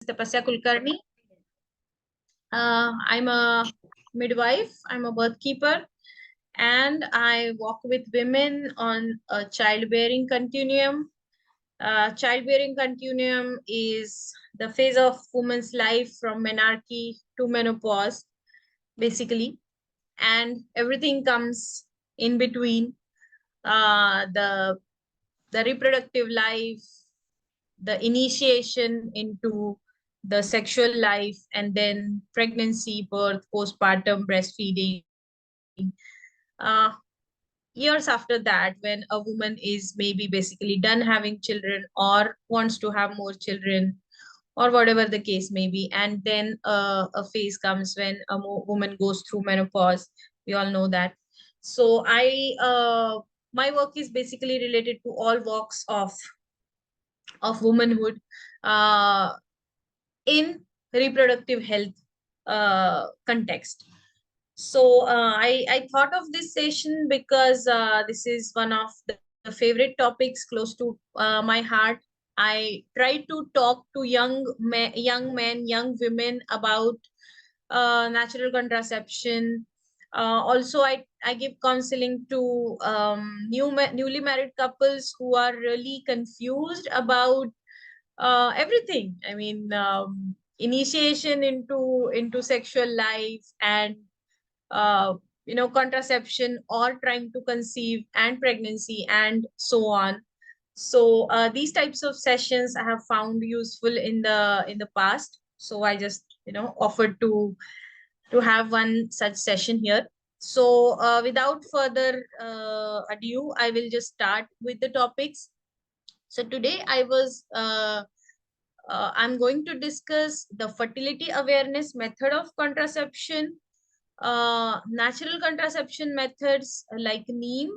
Tapasya. I'm a midwife, I'm a birthkeeper, and I work with women on a childbearing continuum. Childbearing continuum is the phase of woman's life from menarche to menopause, basically, and everything comes in between. The reproductive life, the initiation into the sexual life, and then pregnancy, birth, postpartum, breastfeeding. Uh, Years after that, when a woman is maybe basically done having children or wants to have more children, or whatever the case may be, and then a phase comes when a woman goes through menopause. We all know that. So my work is basically related to all walks of womanhood, uh, in reproductive health context. So I thought of this session because this is one of the favorite topics close to my heart. I try to talk to young men, young women about natural contraception. Also, I give counseling to newly married couples who are really confused about everything. I mean, initiation into sexual life, and uh, contraception, or trying to conceive, and pregnancy, and so on. So these types of sessions I have found useful in the past. So I just offered to have one such session here. So without further ado, I will just start with the topics. So today I'm going to discuss the fertility awareness method of contraception, natural contraception methods like neem.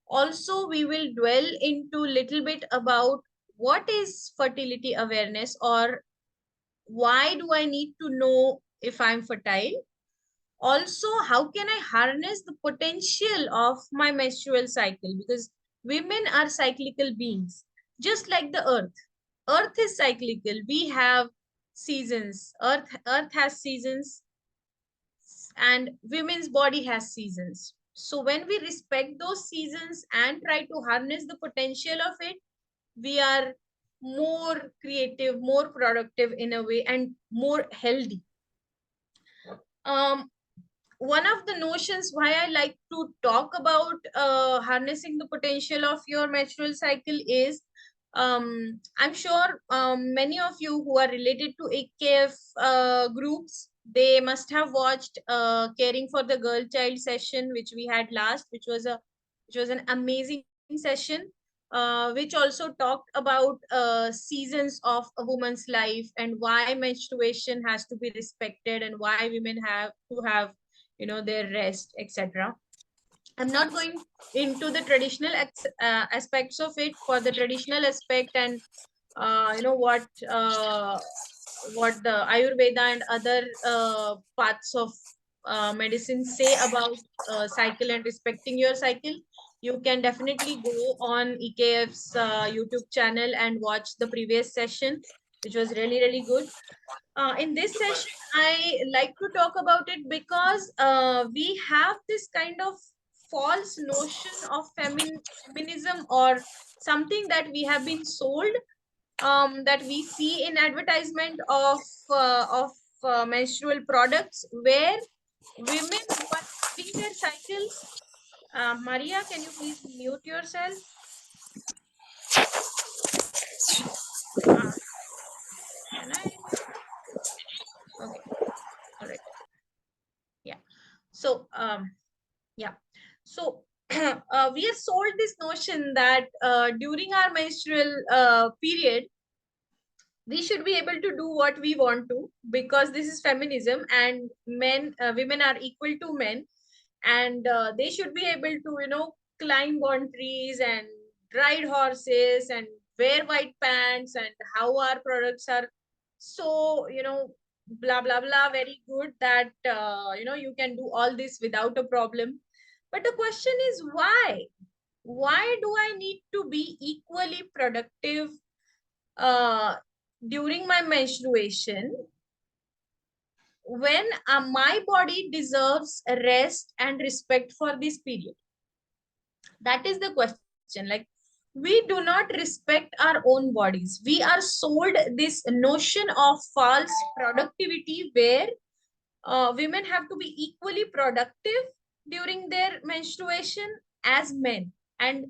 Also, we will dwell into little bit about what is fertility awareness, or why do I need to know if I'm fertile. Also, how can I harness the potential of my menstrual cycle, because women are cyclical beings, just like the earth. Earth is cyclical. We have seasons. Earth has seasons, and women's body has seasons. So when we respect those seasons and try to harness the potential of it, we are more creative, more productive in a way, and more healthy. um One of the notions why I like to talk about harnessing the potential of your menstrual cycle is, I'm sure many of you who are related to AKF groups, they must have watched Caring for the Girl Child session, which we had last, which was an amazing session, which also talked about seasons of a woman's life, and why menstruation has to be respected, and why women have to have their rest, etc. I'm not going into the traditional aspects of it. For the traditional aspect, and what the Ayurveda and other parts of medicine say about cycle and respecting your cycle, you can definitely go on EKF's YouTube channel and watch the previous session, which was really, really good. In this session, I like to talk about it because we have this kind of false notion of feminism, or something that we have been sold, that we see in advertisement of menstrual products, where women who are having their cycles. Maria, can you please mute yourself? Can I? Okay. All right. Yeah. So yeah. So we are sold this notion that during our menstrual period, we should be able to do what we want to, because this is feminism, and women are equal to men, and they should be able to climb on trees, and ride horses, and wear white pants, and how our products are so blah blah blah, very good, that you can do all this without a problem. But the question is, why do I need to be equally productive uh, during my menstruation, when my body deserves rest and respect for this period? That is the question. Like, we do not respect our own bodies. We are sold this notion of false productivity where women have to be equally productive during their menstruation as men, and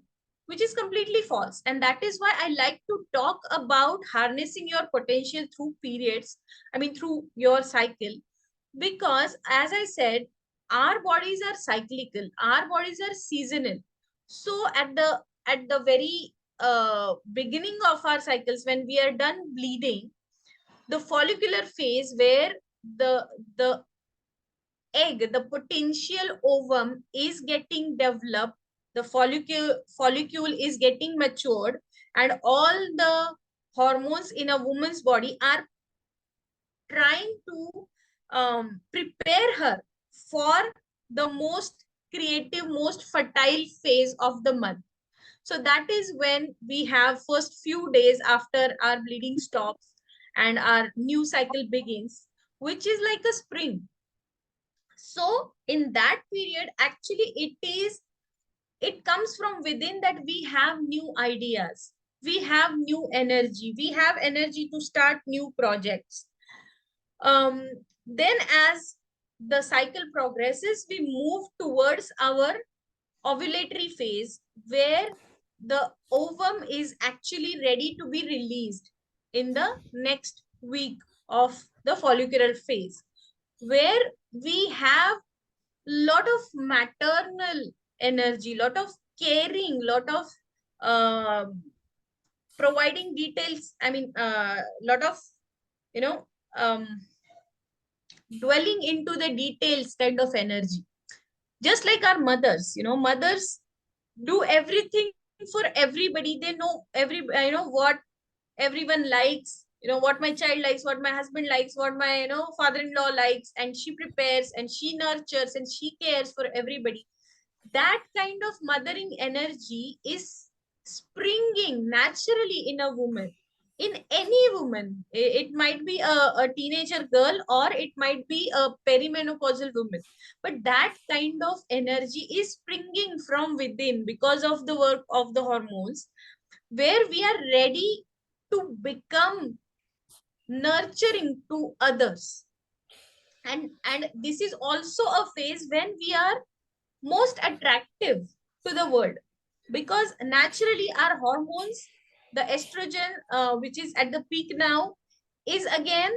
which is completely false. And that is why I like to talk about harnessing your potential through periods, I mean through your cycle, because as I said, our bodies are cyclical, our bodies are seasonal. So at the very beginning of our cycles, when we are done bleeding, the follicular phase where the egg, the potential ovum is getting developed, the follicule is getting matured, and all the hormones in a woman's body are trying to prepare her for the most creative, most fertile phase of the month. So that is when we have first few days after our bleeding stops and our new cycle begins, which is like a spring. So in that period, actually it comes from within that we have new ideas, we have new energy, we have energy to start new projects. Then as the cycle progresses, we move towards our ovulatory phase where the ovum is actually ready to be released in the next week of the follicular phase, where we have lot of maternal energy, lot of caring, lot of uh, providing details, I mean lot of you know um, dwelling into the details kind of energy. Just like our mothers, mothers do everything for everybody. They know what everyone likes, what my child likes, what my husband likes, what my father-in-law likes, and she prepares and she nurtures and she cares for everybody. That kind of mothering energy is springing naturally in a woman, in any woman. It might be a teenager girl or it might be a perimenopausal woman, but that kind of energy is springing from within because of the work of the hormones, where we are ready to become nurturing to others. And this is also a phase when we are most attractive to the world, because naturally our hormones, the estrogen, which is at the peak now, is again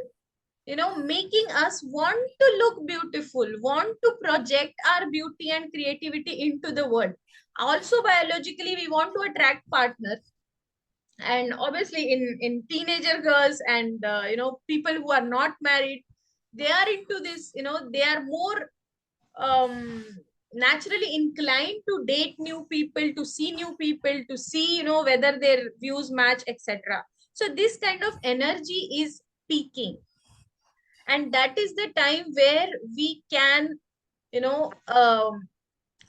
making us want to look beautiful, want to project our beauty and creativity into the world. Also biologically we want to attract partner, and obviously in teenager girls and people who are not married, they are into this, they are more um naturally inclined to date new people, to see new people, to see whether their views match, etc. So this kind of energy is peaking, and that is the time where we can you know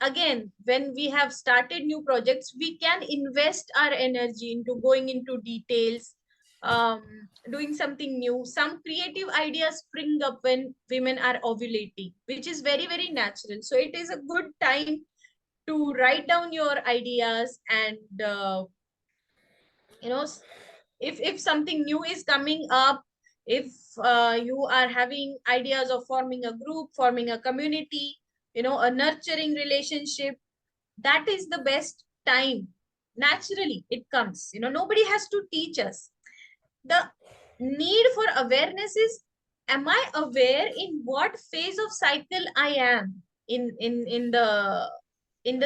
again, when we have started new projects, we can invest our energy into going into details, um, doing something new. Some creative ideas spring up when women are ovulating, which is very, very natural. So it is a good time to write down your ideas, and you know if something new is coming up, if you are having ideas of forming a group, forming a community, a nurturing relationship, that is the best time. Naturally it comes, nobody has to teach us. The need for awareness is, am I aware in what phase of cycle I am in the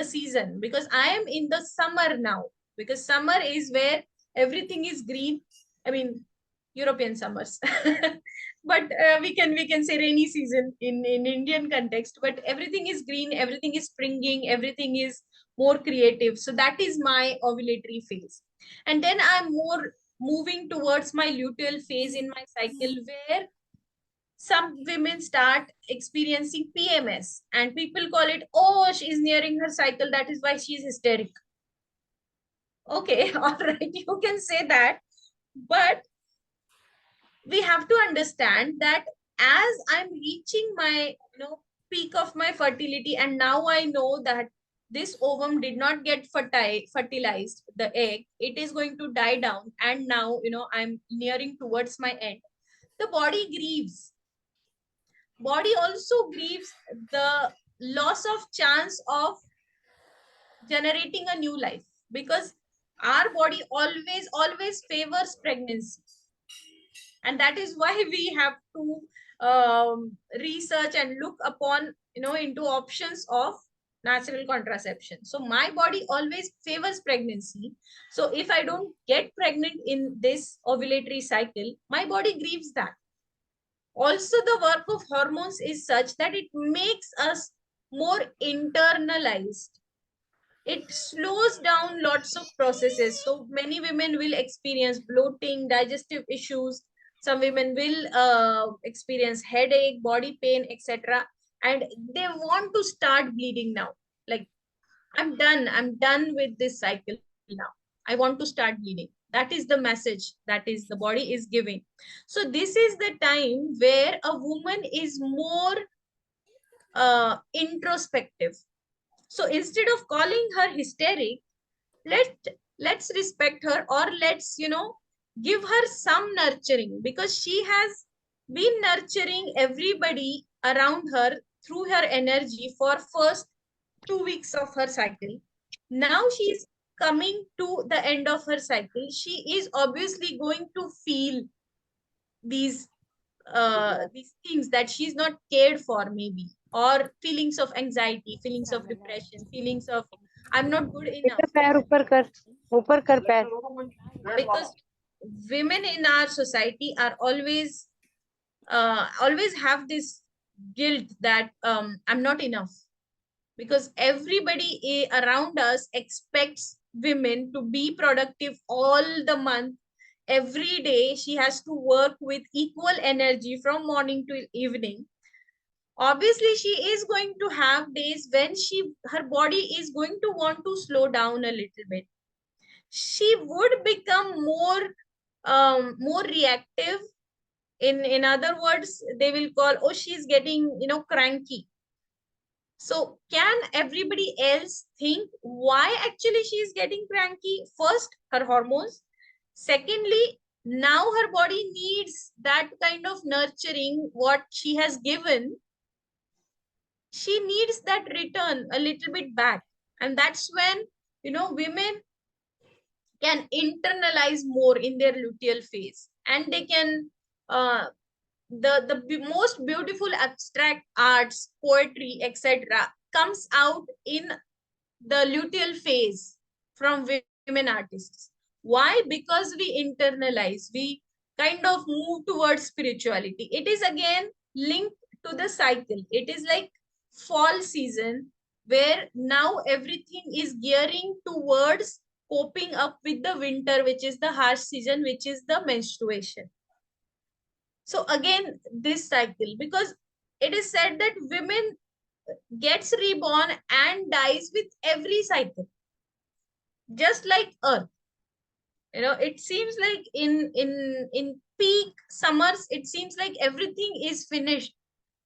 season? Because I am in the summer now, because summer is where everything is green. I mean, European summers. But we can say rainy season in Indian context, but everything is green, everything is springing, everything is more creative. So that is my ovulatory phase. And then I'm more moving towards my luteal phase in my cycle, where some women start experiencing PMS, and people call it, oh, she's nearing her cycle, that is why she's hysteric. Okay, all right, you can say that, but we have to understand that as I'm reaching my peak of my fertility, and now I know that this ovum did not get fertilized, the egg, it is going to die down, and now I'm nearing towards my end. The body grieves. Body also grieves the loss of chance of generating a new life, because our body always favors pregnancy, and that is why we have to research and look upon into options of natural contraception. So my body always favors pregnancy. So if I don't get pregnant in this ovulatory cycle, my body grieves that. Also, the work of hormones is such that it makes us more internalized. It slows down lots of processes. So many women will experience bloating, digestive issues. Some women will experience headache, body pain, etc. And they want to start bleeding now. Like, I'm done with this cycle now. I want to start bleeding. That is the message that is the body is giving. So this is the time where a woman is more introspective. So instead of calling her hysteric, let let's respect her, or let's give her some nurturing, because she has been nurturing everybody around her through her energy for first 2 weeks of her cycle. Now she's coming to the end of her cycle. She is obviously going to feel these these things that she's not cared for, maybe, or feelings of anxiety, feelings of depression, feelings of I'm not good enough. पैर ऊपर कर पैर. Because women in our society are always have this guilt that I'm not enough, because everybody around us expects women to be productive all the month. Every day she has to work with equal energy from morning to evening. Obviously she is going to have days when her body is going to want to slow down a little bit. She would become more reactive. In other words, they will call, oh, she's getting cranky. So can everybody else think why actually she is getting cranky? First, her hormones. Secondly, now her body needs that kind of nurturing what she has given. She needs that return a little bit back. And that's when women can internalize more in their luteal phase, and they can uh, the most beautiful abstract arts, poetry, etc. comes out in the luteal phase from women artists. Why? Because we internalize, we kind of move towards spirituality. It is again linked to the cycle. It is like fall season, where now everything is gearing towards coping up with the winter, which is the harsh season, which is the menstruation. So again, this cycle, because it is said that women gets reborn and dies with every cycle, just like earth. It seems like in peak summers, it seems like everything is finished.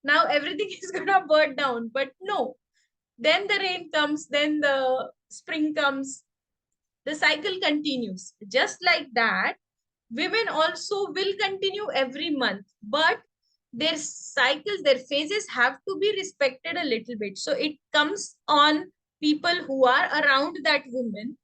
Now everything is gonna burn down, but no. Then the rain comes, then the spring comes, the cycle continues. Just like that, women also will continue every month, but their cycles, their phases have to be respected a little bit. So it comes on people who are around that woman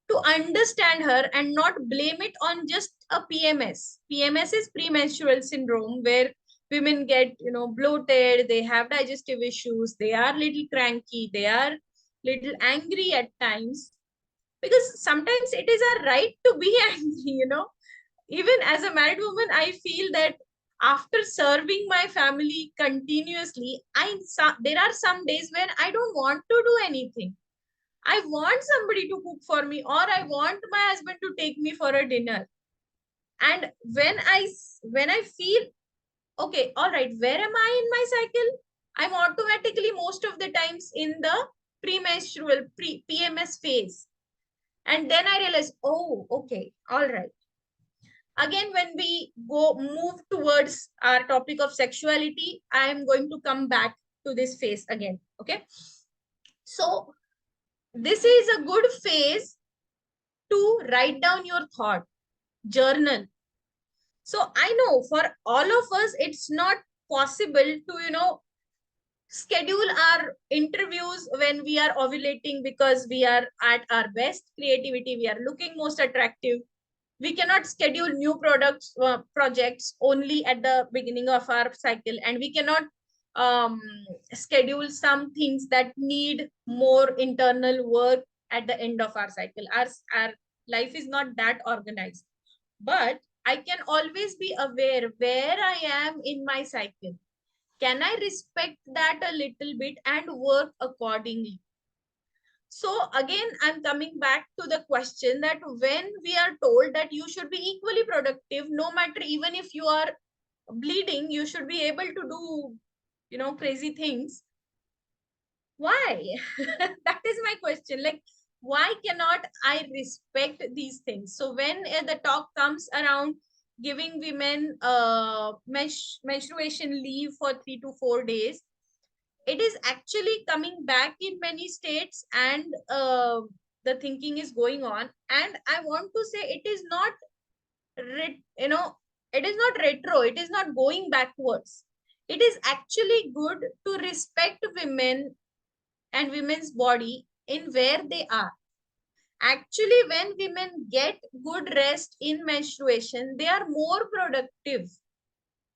to understand her and not blame it on just a PMS. PMS is premenstrual syndrome, where women get bloated, they have digestive issues, they are little cranky, they are little angry at times, because sometimes it is our right to be angry. Even as a married woman, I feel that after serving my family continuously, there are some days when I don't want to do anything. I want somebody to cook for me, or I want my husband to take me for a dinner. And when I feel okay, all right, where am I in my cycle? I'm automatically most of the times in the premenstrual PMS phase. And then I realize, oh, okay, all right. Again, when we move towards our topic of sexuality, I am going to come back to this phase again. Okay. So this is a good phase to write down your thought, journal. So I know for all of us, it's not possible to, schedule our interviews when we are ovulating because we are at our best creativity, we are looking most attractive. We cannot schedule new projects only at the beginning of our cycle, and we cannot um, schedule some things that need more internal work at the end of our cycle. Our life is not that organized, but I can always be aware where I am in my cycle. Can I respect that a little bit and work accordingly? So again, I'm coming back to the question that when we are told that you should be equally productive, no matter, even if you are bleeding, you should be able to do, crazy things. Why? That is my question. Like, why cannot I respect these things? So when the talk comes around giving women menstruation leave for 3 to 4 days, it is actually coming back in many states, and the thinking is going on. And I want to say it is not, it is not retro. It is not going backwards. It is actually good to respect women and women's body in where they are. Actually, when women get good rest in menstruation, they are more productive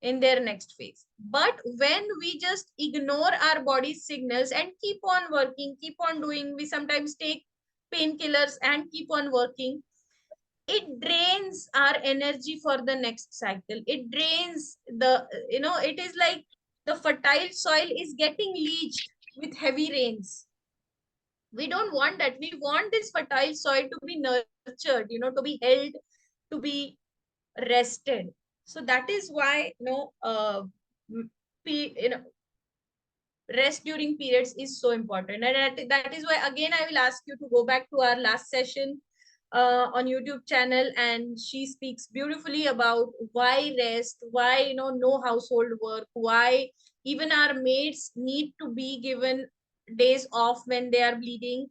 in their next phase. But when we just ignore our body's signals and keep on working, keep on doing, we sometimes take painkillers and keep on working, it drains our energy for the next cycle. It drains it is like the fertile soil is getting leached with heavy rains. We don't want that. We want this fertile soil to be nurtured, to be held, to be rested. So that is why, rest during periods is so important. And that is why, again, I will ask you to go back to our last session on YouTube channel, and she speaks beautifully about why rest, why, no household work, why even our maids need to be given days off when they are bleeding,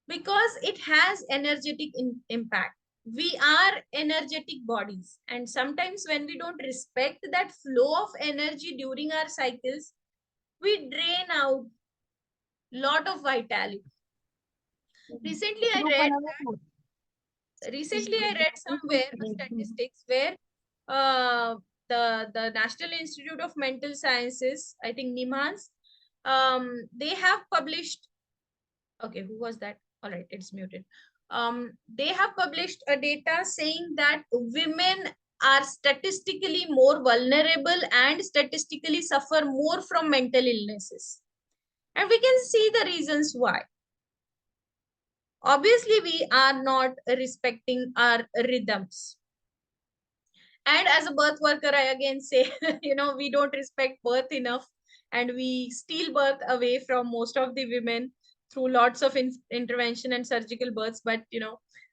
because it has energetic impact. We are energetic bodies, and sometimes when we don't respect that flow of energy during our cycles, we drain out lot of vitality. recently i read Recently I read somewhere a statistics where uh, the National Institute of Mental Sciences, I think NIMHANS, they have published. Okay, who was that? All right, it's muted. They have published a data saying that women are statistically more vulnerable and statistically suffer more from mental illnesses. And we can see the reasons why. Obviously, we are not respecting our rhythms. And as a birth worker, I again say, we don't respect birth enough, and we steal birth away from most of the women through lots of intervention and surgical births. But,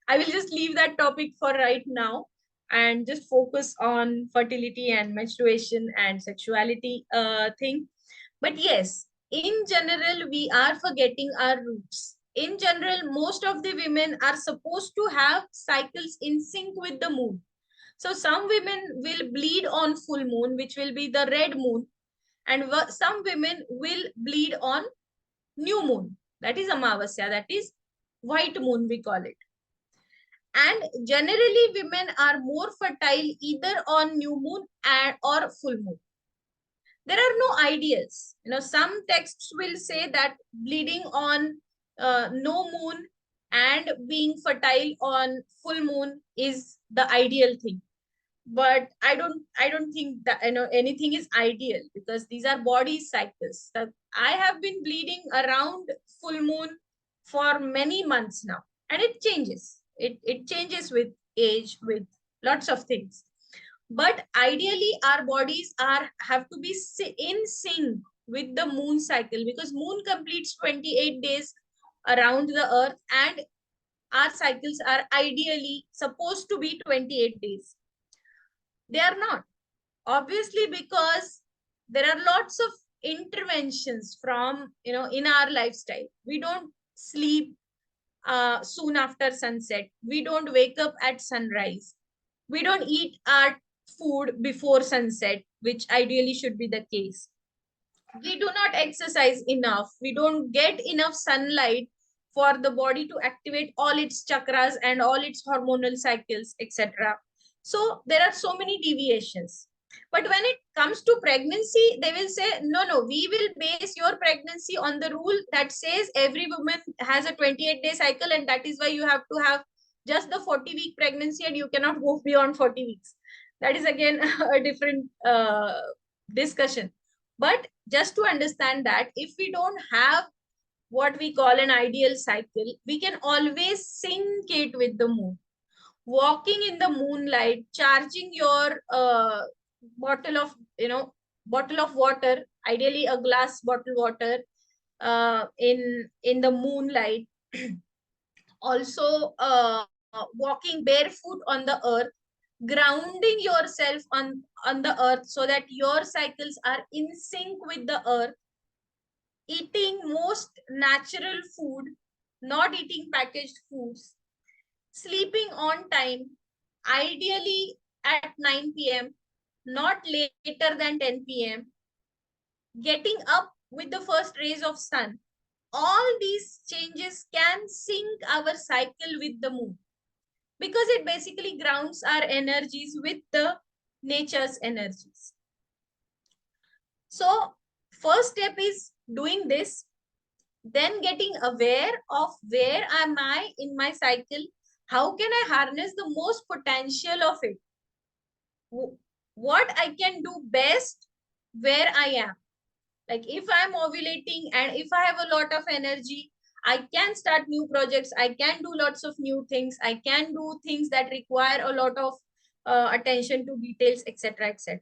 I will just leave that topic for right now and just focus on fertility and menstruation and sexuality thing. But yes, in general, we are forgetting our roots. In general, most of the women are supposed to have cycles in sync with the moon. So some women will bleed on full moon, which will be the red moon, and some women will bleed on new moon, that is Amavasya, that is white moon we call it. And generally women are more fertile either on new moon or full moon. There are no ideals. Some texts will say that bleeding on no moon and being fertile on full moon is the ideal thing. But I don't think that anything is ideal, because these are body cycles. So I have been bleeding around full moon for many months now, and it changes. It changes with age, with lots of things. But ideally our bodies have to be in sync with the moon cycle, because moon completes 28 days around the earth, and our cycles are ideally supposed to be 28 days. They are not. Obviously, because there are lots of interventions from, in our lifestyle. We don't sleep soon after sunset. We don't wake up at sunrise. We don't eat our food before sunset, which ideally should be the case. We do not exercise enough. We don't get enough sunlight for the body to activate all its chakras and all its hormonal cycles, etc. So there are so many deviations. But when it comes to pregnancy, they will say, no, no, we will base your pregnancy on the rule that says every woman has a 28-day cycle, and that is why you have to have just the 40-week pregnancy and you cannot go beyond 40 weeks. That is again a different discussion. But just to understand that if we don't have what we call an ideal cycle, we can always sync it with the moon. Walking in the moonlight, charging your bottle of, bottle of water, ideally a glass bottle water, in the moonlight. Also, walking barefoot on the earth, grounding yourself on the earth so that your cycles are in sync with the earth, eating most natural food, not eating packaged foods, sleeping on time, ideally at 9 p.m., not later than 10 p.m., getting up with the first rays of sun. All these changes can sync our cycle with the moon, because it basically grounds our energies with the nature's energies. So first step is doing this, then getting aware of where am I in my cycle, how can I harness the most potential of it, what I can do best where I am. Like if I'm ovulating and if I have a lot of energy, I can start new projects, I can do lots of new things, I can do things that require a lot of attention to details, etc., etc.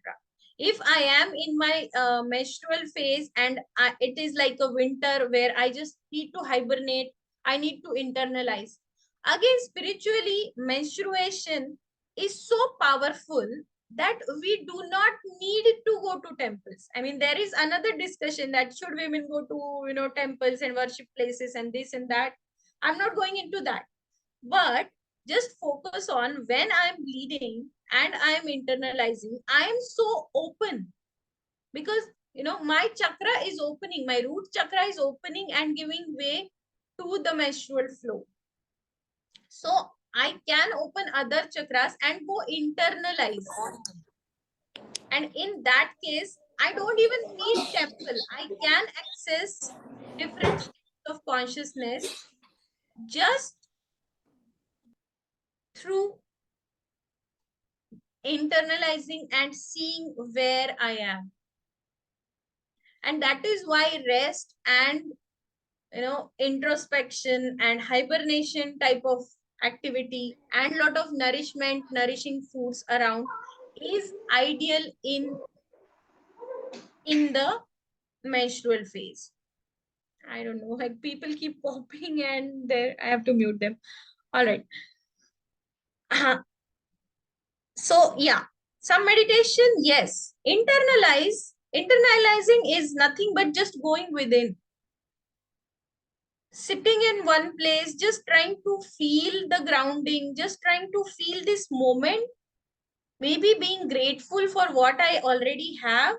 If I am in my menstrual phase and it is like a winter where I just need to hibernate, I need to internalize. Again, spiritually, menstruation is so powerful that we do not need to go to temples. I mean, there is another discussion that should women go to, temples and worship places and this and that. I'm not going into that. But just focus on when I'm bleeding and I'm internalizing, I am so open because, my chakra is opening, my root chakra is opening and giving way to the menstrual flow. So I can open other chakras and go internalize. And in that case, I don't even need temple. I can access different states of consciousness just through internalizing and seeing where I am. And that is why rest and, introspection and hibernation type of activity and lot of nourishing foods around is ideal in the menstrual phase. I don't know, like people keep popping and there I have to mute them. All right. So yeah, some meditation, yes. Internalizing is nothing but just going within. Sitting in one place, just trying to feel the grounding, just trying to feel this moment, maybe being grateful for what I already have,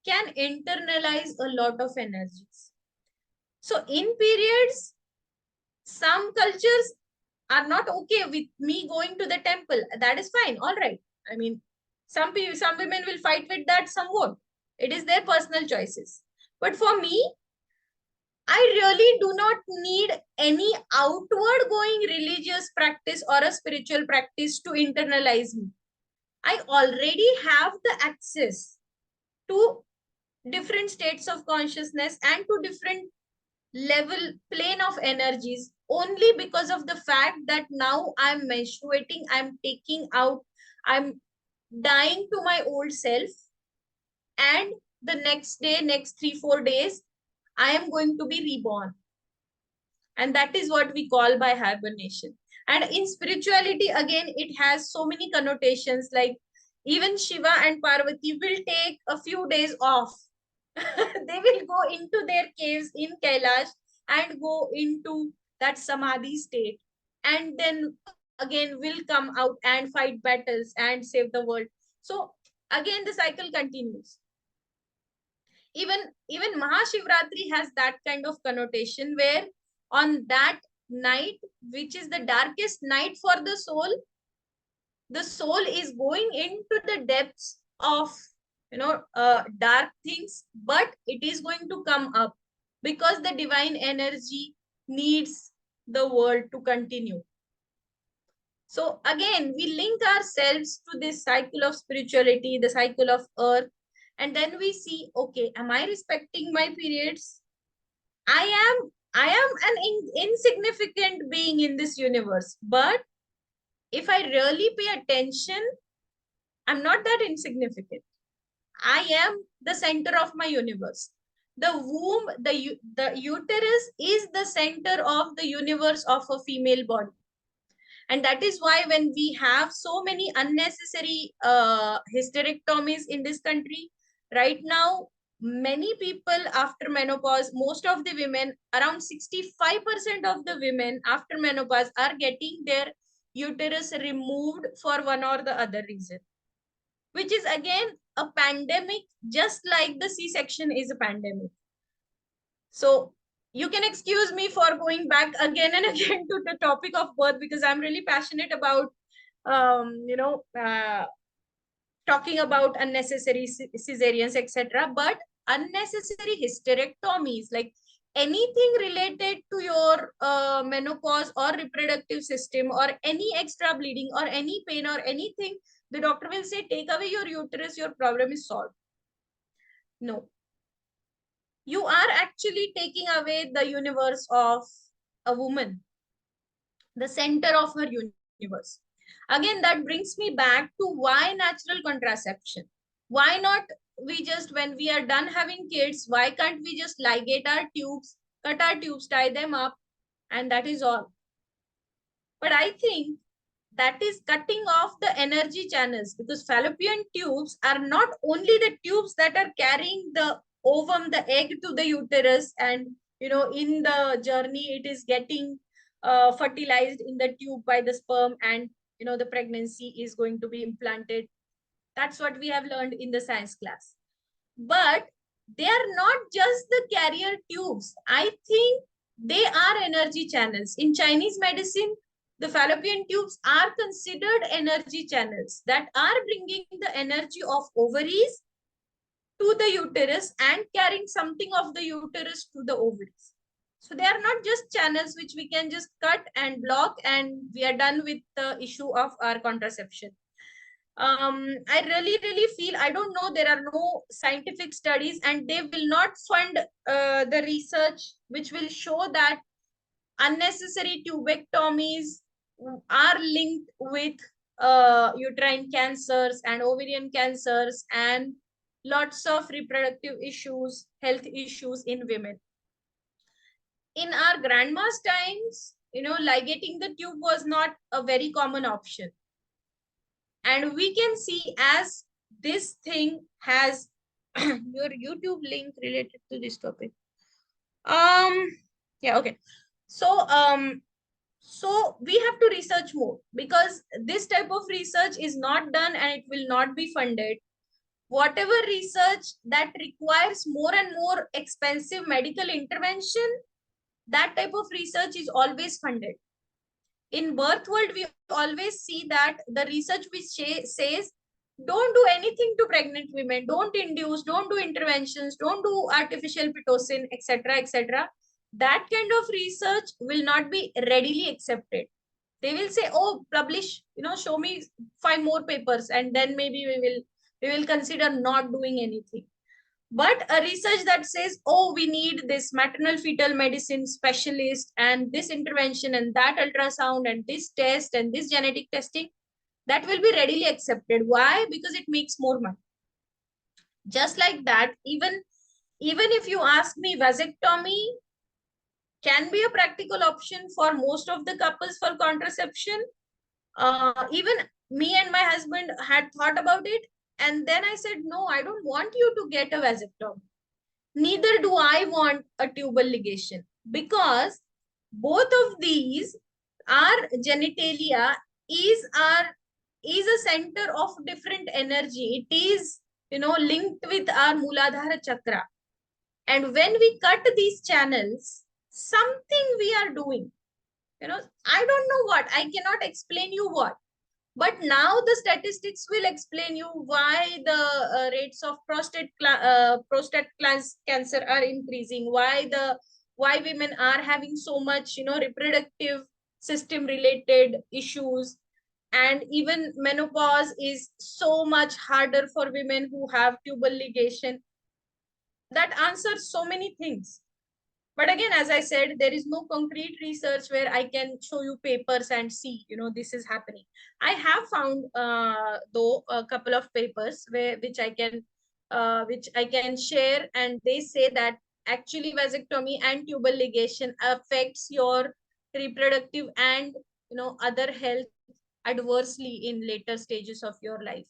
can internalize a lot of energies. So in periods, some cultures are not okay with me going to the temple. That is fine. All right. I mean, some people, some women will fight with that, some won't. It is their personal choices. But for me, I really do not need any outward going religious practice or a spiritual practice to internalize me. I already have the access to different states of consciousness and to different level plane of energies only because of the fact that now I'm menstruating, I'm taking out, I'm dying to my old self, and the next day, next 3-4 days, I am going to be reborn. And that is what we call by hibernation. And in spirituality, again, it has so many connotations like Even Shiva and Parvati will take a few days off. They will go into their caves in Kailash and go into that samadhi state, and then again will come out and fight battles and save the world. So again the cycle continues. Even Mahashivratri has that kind of connotation, where on that night, which is the darkest night for the soul is going into the depths of dark things, but it is going to come up because the divine energy needs the world to continue. So again, we link ourselves to this cycle of spirituality, the cycle of earth, and then we see, okay, am I respecting my periods? I am an insignificant being in this universe, but if I really pay attention, I'm not that insignificant. I am the center of my universe. The womb, the uterus is the center of the universe of a female body. And that is why when we have so many unnecessary hysterectomies in this country, right now, many people after menopause, most of the women, around 65% of the women after menopause are getting their uterus removed for one or the other reason, which is again a pandemic, just like the C-section is a pandemic. So you can excuse me for going back again and again to the topic of birth, because I'm really passionate about, talking about unnecessary cesareans, etc. But unnecessary hysterectomies, like anything related to your menopause or reproductive system, or any extra bleeding or any pain or anything, the doctor will say, take away your uterus, your problem is solved. No, you are actually taking away the universe of a woman, the center of her universe. Again, that brings me back to why natural contraception. Why not we just, when we are done having kids, why can't we just ligate our tubes, cut our tubes, tie them up, and that is all? But I think that is cutting off the energy channels, because fallopian tubes are not only the tubes that are carrying the ovum, the egg, to the uterus, and in the journey it is getting fertilized in the tube by the sperm, and the pregnancy is going to be implanted. That's what we have learned in the science class. But they are not just the carrier tubes. I think they are energy channels. In Chinese medicine, the fallopian tubes are considered energy channels that are bringing the energy of ovaries to the uterus and carrying something of the uterus to the ovaries. So they are not just channels which we can just cut and block and we are done with the issue of our contraception. I really feel, I don't know, there are no scientific studies and they will not fund the research which will show that unnecessary tubectomies are linked with uterine cancers and ovarian cancers and lots of reproductive issues, health issues in women. In our grandma's times, ligating the tube was not a very common option. And we can see as this thing has your YouTube link related to this topic. Yeah, okay. So we have to research more, because this type of research is not done and it will not be funded. Whatever research that requires more and more expensive medical intervention, that type of research is always funded. In birth world, we always see that the research which says, don't do anything to pregnant women, don't induce, don't do interventions, don't do artificial pitocin, etc., etc. That kind of research will not be readily accepted. They will say, oh, publish, show me 5 more papers, and then maybe we will consider not doing anything. But a research that says, oh, we need this maternal fetal medicine specialist and this intervention and that ultrasound and this test and this genetic testing, that will be readily accepted. Why? Because it makes more money. Just like that, even if you ask me, vasectomy can be a practical option for most of the couples for contraception. Even me and my husband had thought about it. And then I said, no, I don't want you to get a vasectomy. Neither do I want a tubal ligation, because both of these, our genitalia is a center of different energy. It is, linked with our Muladhara chakra. And when we cut these channels, something we are doing, I don't know what, I cannot explain you what. But now the statistics will explain you why the rates of prostate cancer are increasing, why women are having so much, reproductive system related issues, and even menopause is so much harder for women who have tubal ligation. That answers so many things. But again, as I said, there is no concrete research where I can show you papers and see, this is happening. I have found, though, a couple of papers which I can share, and they say that actually vasectomy and tubal ligation affects your reproductive and, other health adversely in later stages of your life.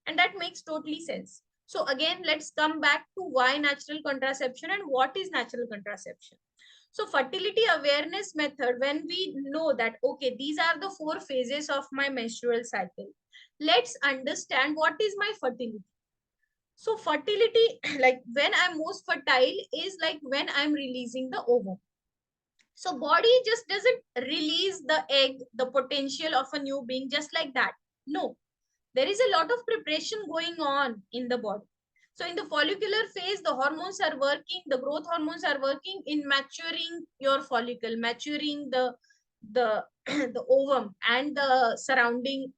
And that makes totally sense. So again, let's come back to why natural contraception and what is natural contraception. So fertility awareness method, when we know that, okay, these are the 4 phases of my menstrual cycle, let's understand what is my fertility. So fertility, like when I'm most fertile is like when I'm releasing the ovum. So body just doesn't release the egg, the potential of a new being just like that. No, there is a lot of preparation going on in the body. So in the follicular phase, the hormones are working, the growth hormones are working in maturing your follicle, maturing the the ovum and the surrounding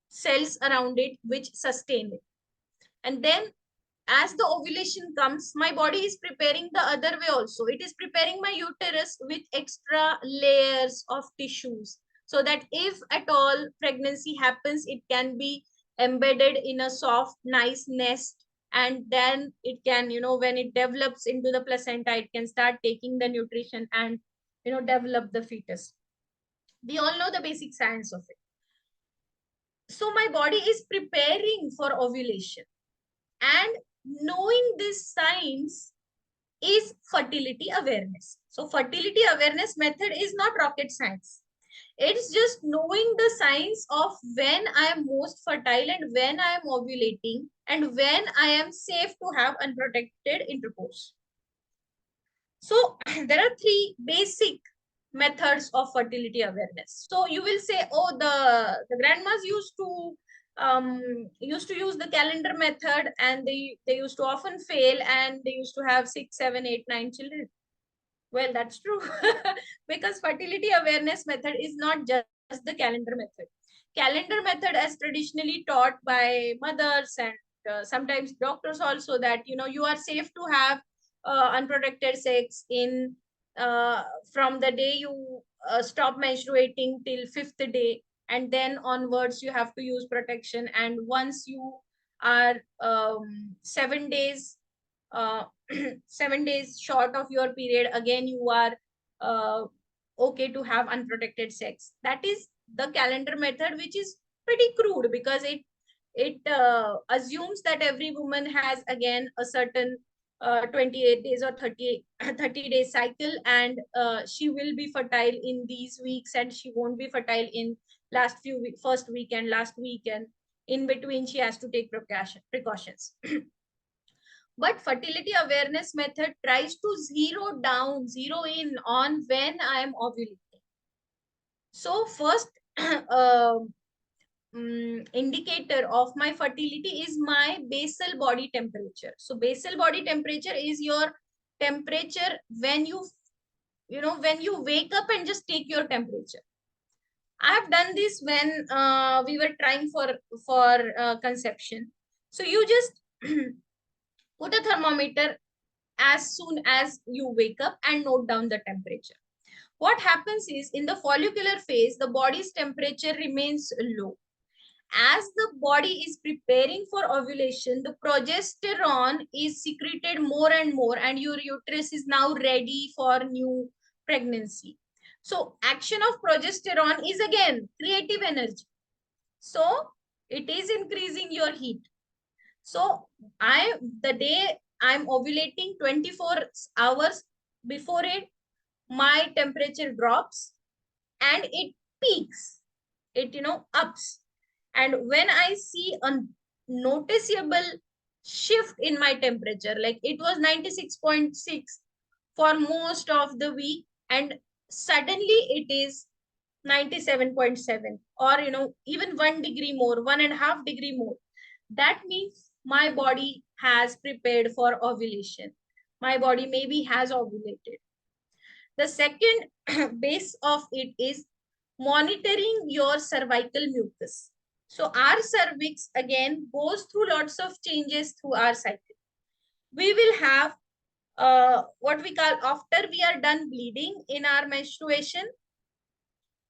cells around it, which sustain it. And then as the ovulation comes, my body is preparing the other way also. It is preparing my uterus with extra layers of tissues, so that if at all pregnancy happens, it can be embedded in a soft, nice nest. And then it can, when it develops into the placenta, it can start taking the nutrition and, develop the fetus. We all know the basic science of it. So my body is preparing for ovulation. And knowing this science is fertility awareness. So fertility awareness method is not rocket science. It's just knowing the science of when I am most fertile and when I am ovulating and when I am safe to have unprotected intercourse. So there are 3 basic methods of fertility awareness. So you will say, oh, the grandmas used to use the calendar method, and they used to often fail, and they used to have 6, 7, 8, 9 children. Well, that's true. Because fertility awareness method is not just the calendar method. Calendar method, as traditionally taught by mothers and sometimes doctors also, that you are safe to have unprotected sex in from the day you stop menstruating till 5th day, and then onwards you have to use protection. And once you are 7 days uh, 7 days short of your period, again you are uh, okay to have unprotected sex. That is the calendar method, which is pretty crude, because it assumes that every woman has again a certain 28 days or 30 day cycle, and she will be fertile in these weeks, and she won't be fertile in first week and last week, and in between she has to take precautions. But fertility awareness method tries to zero in on when I am ovulating. So first indicator of my fertility is my basal body temperature. So basal body temperature is your temperature when when you wake up and just take your temperature. I have done this when we were trying for conception. So you just put a thermometer as soon as you wake up and note down the temperature. What happens is, in the follicular phase, the body's temperature remains low. As the body is preparing for ovulation, the progesterone is secreted more and more, and your uterus is now ready for new pregnancy. So action of progesterone is again creative energy. So it is increasing your heat. So the day I'm ovulating, 24 hours before it, my temperature drops and it peaks. It, ups. And when I see a noticeable shift in my temperature, like it was 96.6 for most of the week, and suddenly it is 97.7, or even 1 degree more, 1.5 degree more, that means my body has prepared for ovulation. My body maybe has ovulated. The second base of it is monitoring your cervical mucus. So our cervix again goes through lots of changes through our cycle. We will have what we call, after we are done bleeding in our menstruation,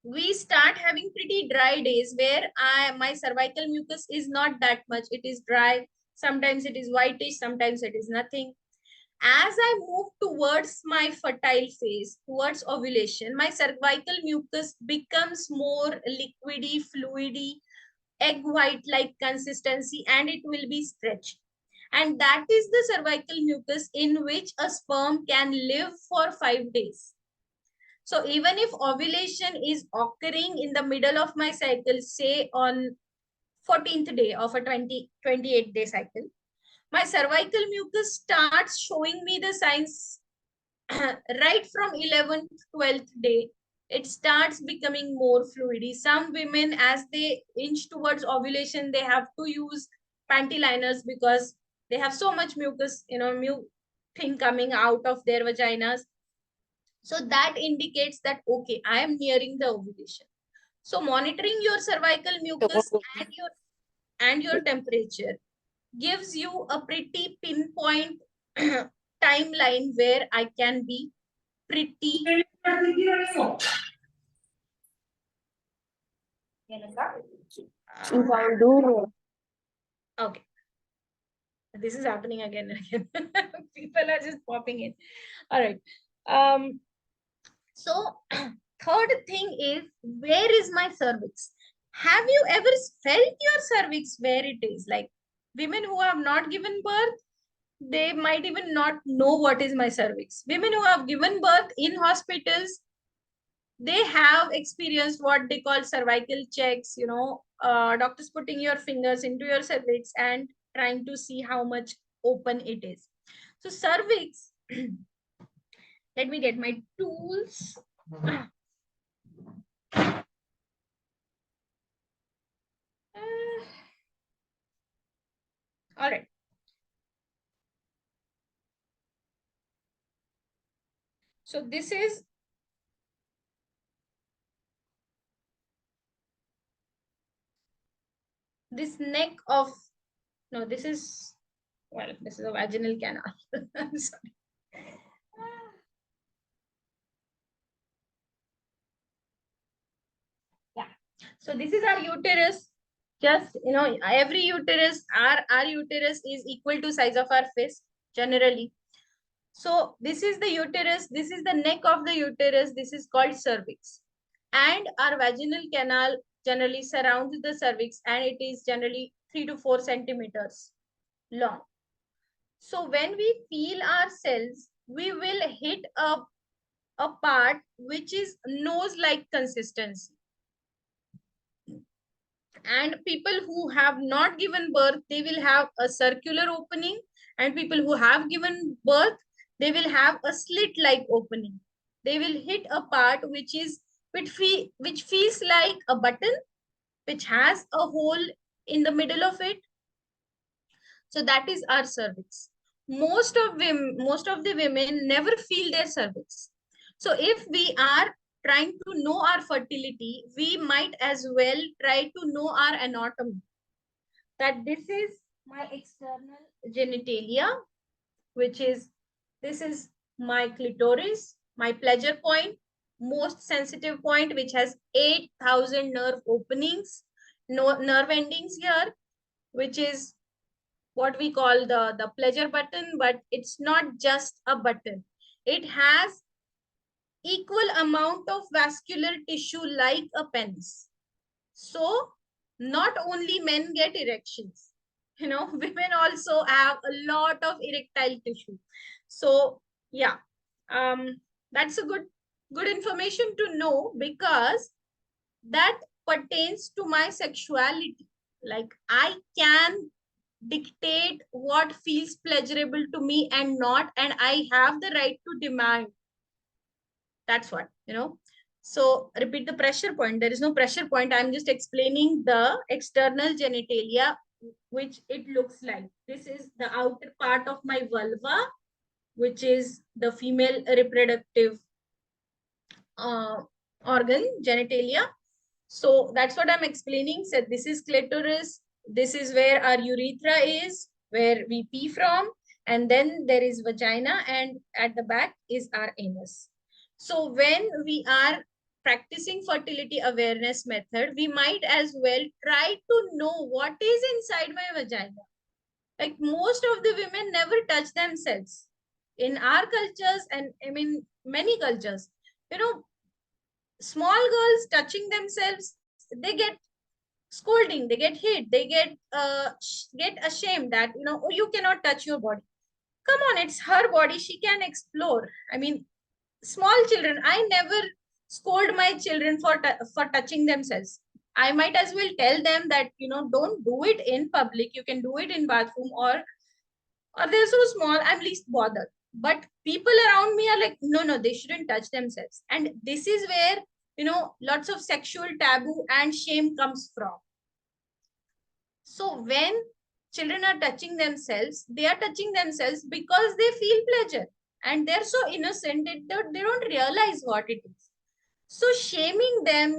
we start having pretty dry days where my cervical mucus is not that much. It is dry. Sometimes it is whitish, sometimes it is nothing. As I move towards my fertile phase, towards ovulation, my cervical mucus becomes more liquidy, fluidy, egg white like consistency, and it will be stretched. And that is the cervical mucus in which a sperm can live for 5 days. So even if ovulation is occurring in the middle of my cycle, say on 14th day of a 28-day cycle, my cervical mucus starts showing me the signs right from 11th, 12th day. It starts becoming more fluidy. Some women, as they inch towards ovulation, they have to use panty liners because they have so much mucus, thing coming out of their vaginas. So that indicates that, okay, I am nearing the ovulation. So monitoring your cervical mucus and your temperature gives you a pretty pinpoint timeline where I can be pretty. Okay, this is happening again and again. People are just popping in. All right. So third thing is, where is my cervix? Have you ever felt your cervix where it is? Like women who have not given birth, they might even not know what is my cervix. Women who have given birth in hospitals, they have experienced what they call cervical checks, doctors putting your fingers into your cervix and trying to see how much open it is. So cervix, let me get my tools. All right. So this is this neck of, no, this is, well, this is a vaginal canal. I'm sorry. Yeah. So this is our uterus. Just, every uterus, our uterus is equal to size of our fist generally. So this is the uterus. This is the neck of the uterus. This is called cervix. And our vaginal canal generally surrounds the cervix, and it is generally 3 to 4 centimeters long. So when we feel ourselves, we will hit a part which is nose-like consistency. And people who have not given birth, they will have a circular opening, and people who have given birth, they will have a slit-like opening. They will hit a part which feels like a button, which has a hole in the middle of it. So that is our cervix. Most of the women never feel their cervix. So if we are trying to know our fertility, we might as well try to know our anatomy. That this is my external genitalia, which is, this is my clitoris, my pleasure point, most sensitive point, which has 8,000 nerve openings, no nerve endings here, which is what we call the pleasure button. But it's not just a button. It has equal amount of vascular tissue like a penis. So not only men get erections, women also have a lot of erectile tissue. So yeah, um, that's a good information to know, because that pertains to my sexuality. Like, I can dictate what feels pleasurable to me and not, and I have the right to demand. That's what. So repeat the pressure point. There is no pressure point. I'm just explaining the external genitalia, which it looks like. This is the outer part of my vulva, which is the female reproductive uh, organ, genitalia. So that's what I'm explaining. So this is clitoris. This is where our urethra is, where we pee from. And then there is vagina, and at the back is our anus. So when we are practicing fertility awareness method, we might as well try to know what is inside my vagina. Like, most of the women never touch themselves. In our cultures, and I mean many cultures, you know, small girls touching themselves, they get scolding, they get hit, they get ashamed that, oh, you cannot touch your body. Come on, it's her body, she can explore. I mean, small children, I never scold my children for touching themselves. I might as well tell them that, don't do it in public, you can do it in bathroom, or they're so small, I'm least bothered. But people around me are like, no, no, they shouldn't touch themselves. And this is where, lots of sexual taboo and shame comes from. So when children are touching themselves, they are touching themselves because they feel pleasure. And they're so innocent, they don't realize what it is. So shaming them,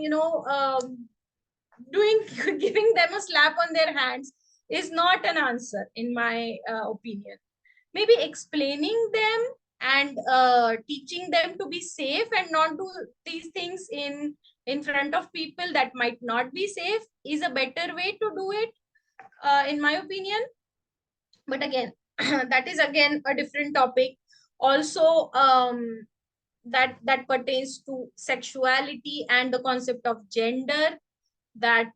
doing giving them a slap on their hands is not an answer, in my opinion. Maybe explaining them and teaching them to be safe and not do these things in front of people that might not be safe is a better way to do it, in my opinion. But again, that is again a different topic. Also, that pertains to sexuality and the concept of gender, that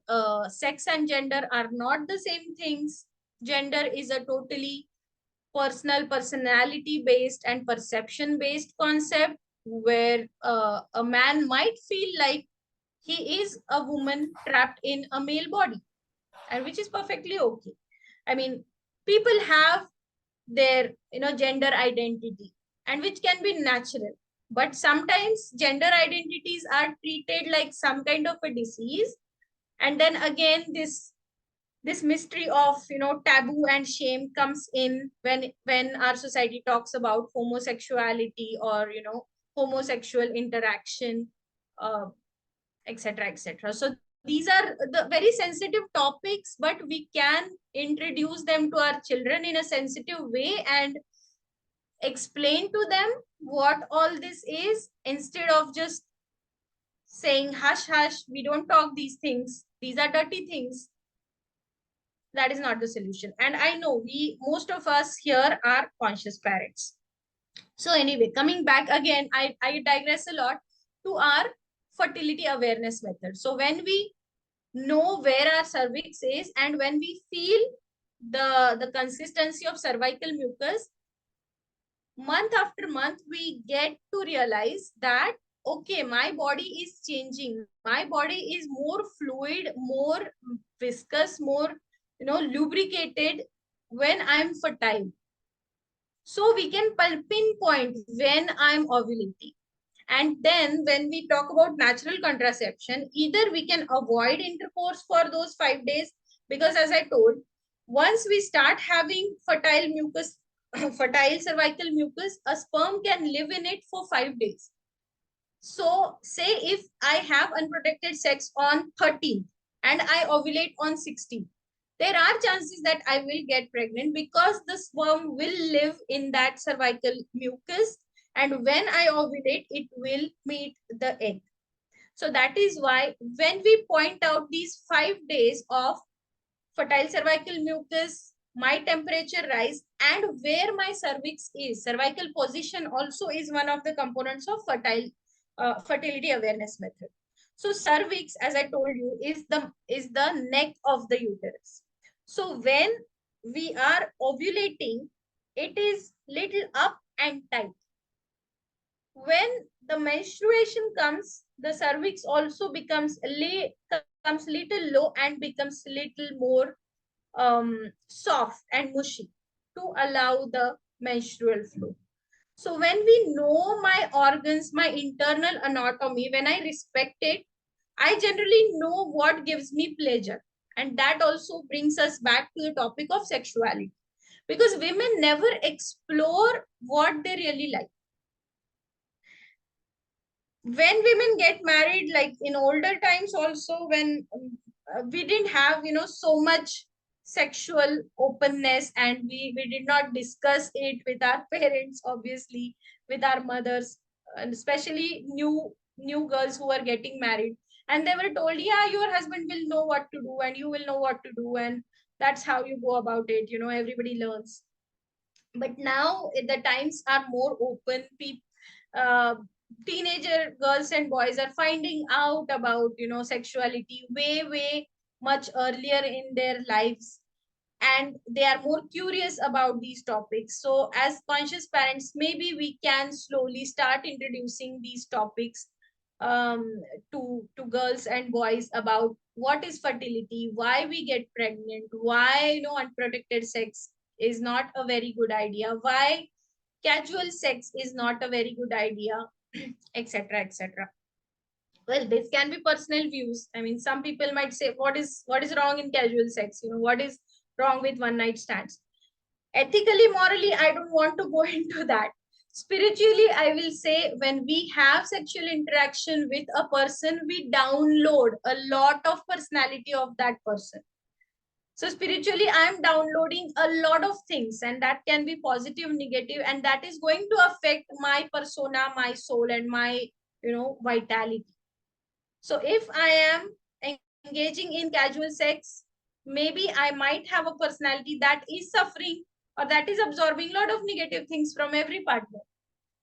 sex and gender are not the same things. Gender is a totally personality based and perception based concept, where a man might feel like he is a woman trapped in a male body, and which is perfectly okay. I mean, people have their gender identity, and which can be natural, but sometimes gender identities are treated like some kind of a disease. And then again, this mystery of taboo and shame comes in when our society talks about homosexuality, or homosexual interaction, uh, etc., etc. So these are the very sensitive topics, but we can introduce them to our children in a sensitive way and explain to them what all this is, instead of just saying hush hush, we don't talk these things, these are dirty things. That is not the solution. And I know we, most of us here, are conscious parents. So anyway, coming back again, I digress a lot to our fertility awareness method. So when we know where our cervix is, and when we feel the consistency of cervical mucus, month after month, we get to realize that, okay, my body is changing, my body is more fluid, more viscous, more lubricated when I'm fertile. So we can pinpoint when I'm ovulating. And then when we talk about natural contraception, either we can avoid intercourse for those 5 days, because as I told, once we start having fertile mucus, fertile cervical mucus, a sperm can live in it for 5 days. So say if I have unprotected sex on 13th and I ovulate on 16th, there are chances that I will get pregnant, because the sperm will live in that cervical mucus, and when I ovulate, it will meet the egg. So that is why when we point out these 5 days of fertile cervical mucus, my temperature rise, and where my cervix is, cervical position also is one of the components of fertility awareness method. So cervix, as I told you, is the neck of the uterus. So when we are ovulating, it is little up and tight. When the menstruation comes, the cervix also comes little low and becomes little more soft and mushy to allow the menstrual flow. So when we know my organs, my internal anatomy, when I respect it, I generally know what gives me pleasure. And that also brings us back to the topic of sexuality. Because women never explore what they really like. When women get married, like in older times also, when we didn't have, so much sexual openness, and we did not discuss it with our parents, obviously, with our mothers, and especially new girls who are getting married, and they were told, yeah, your husband will know what to do and you will know what to do, and that's how you go about it, everybody learns. But now the times are more open. Uh, Teenager girls and boys are finding out about sexuality way much earlier in their lives, and they are more curious about these topics. So as conscious parents, maybe we can slowly start introducing these topics um, to girls and boys about what is fertility, why we get pregnant, why unprotected sex is not a very good idea, why casual sex is not a very good idea, etc, etc. Well, this can be personal views. I mean, some people might say, what is wrong in casual sex, what is wrong with one night stands? Ethically, morally, I don't want to go into that. Spiritually, I will say, when we have sexual interaction with a person, we download a lot of personality of that person. So spiritually, I'm downloading a lot of things, and that can be positive, negative, and that is going to affect my persona, my soul, and my vitality. So if I am engaging in casual sex, maybe I might have a personality that is suffering or that is absorbing a lot of negative things from every partner.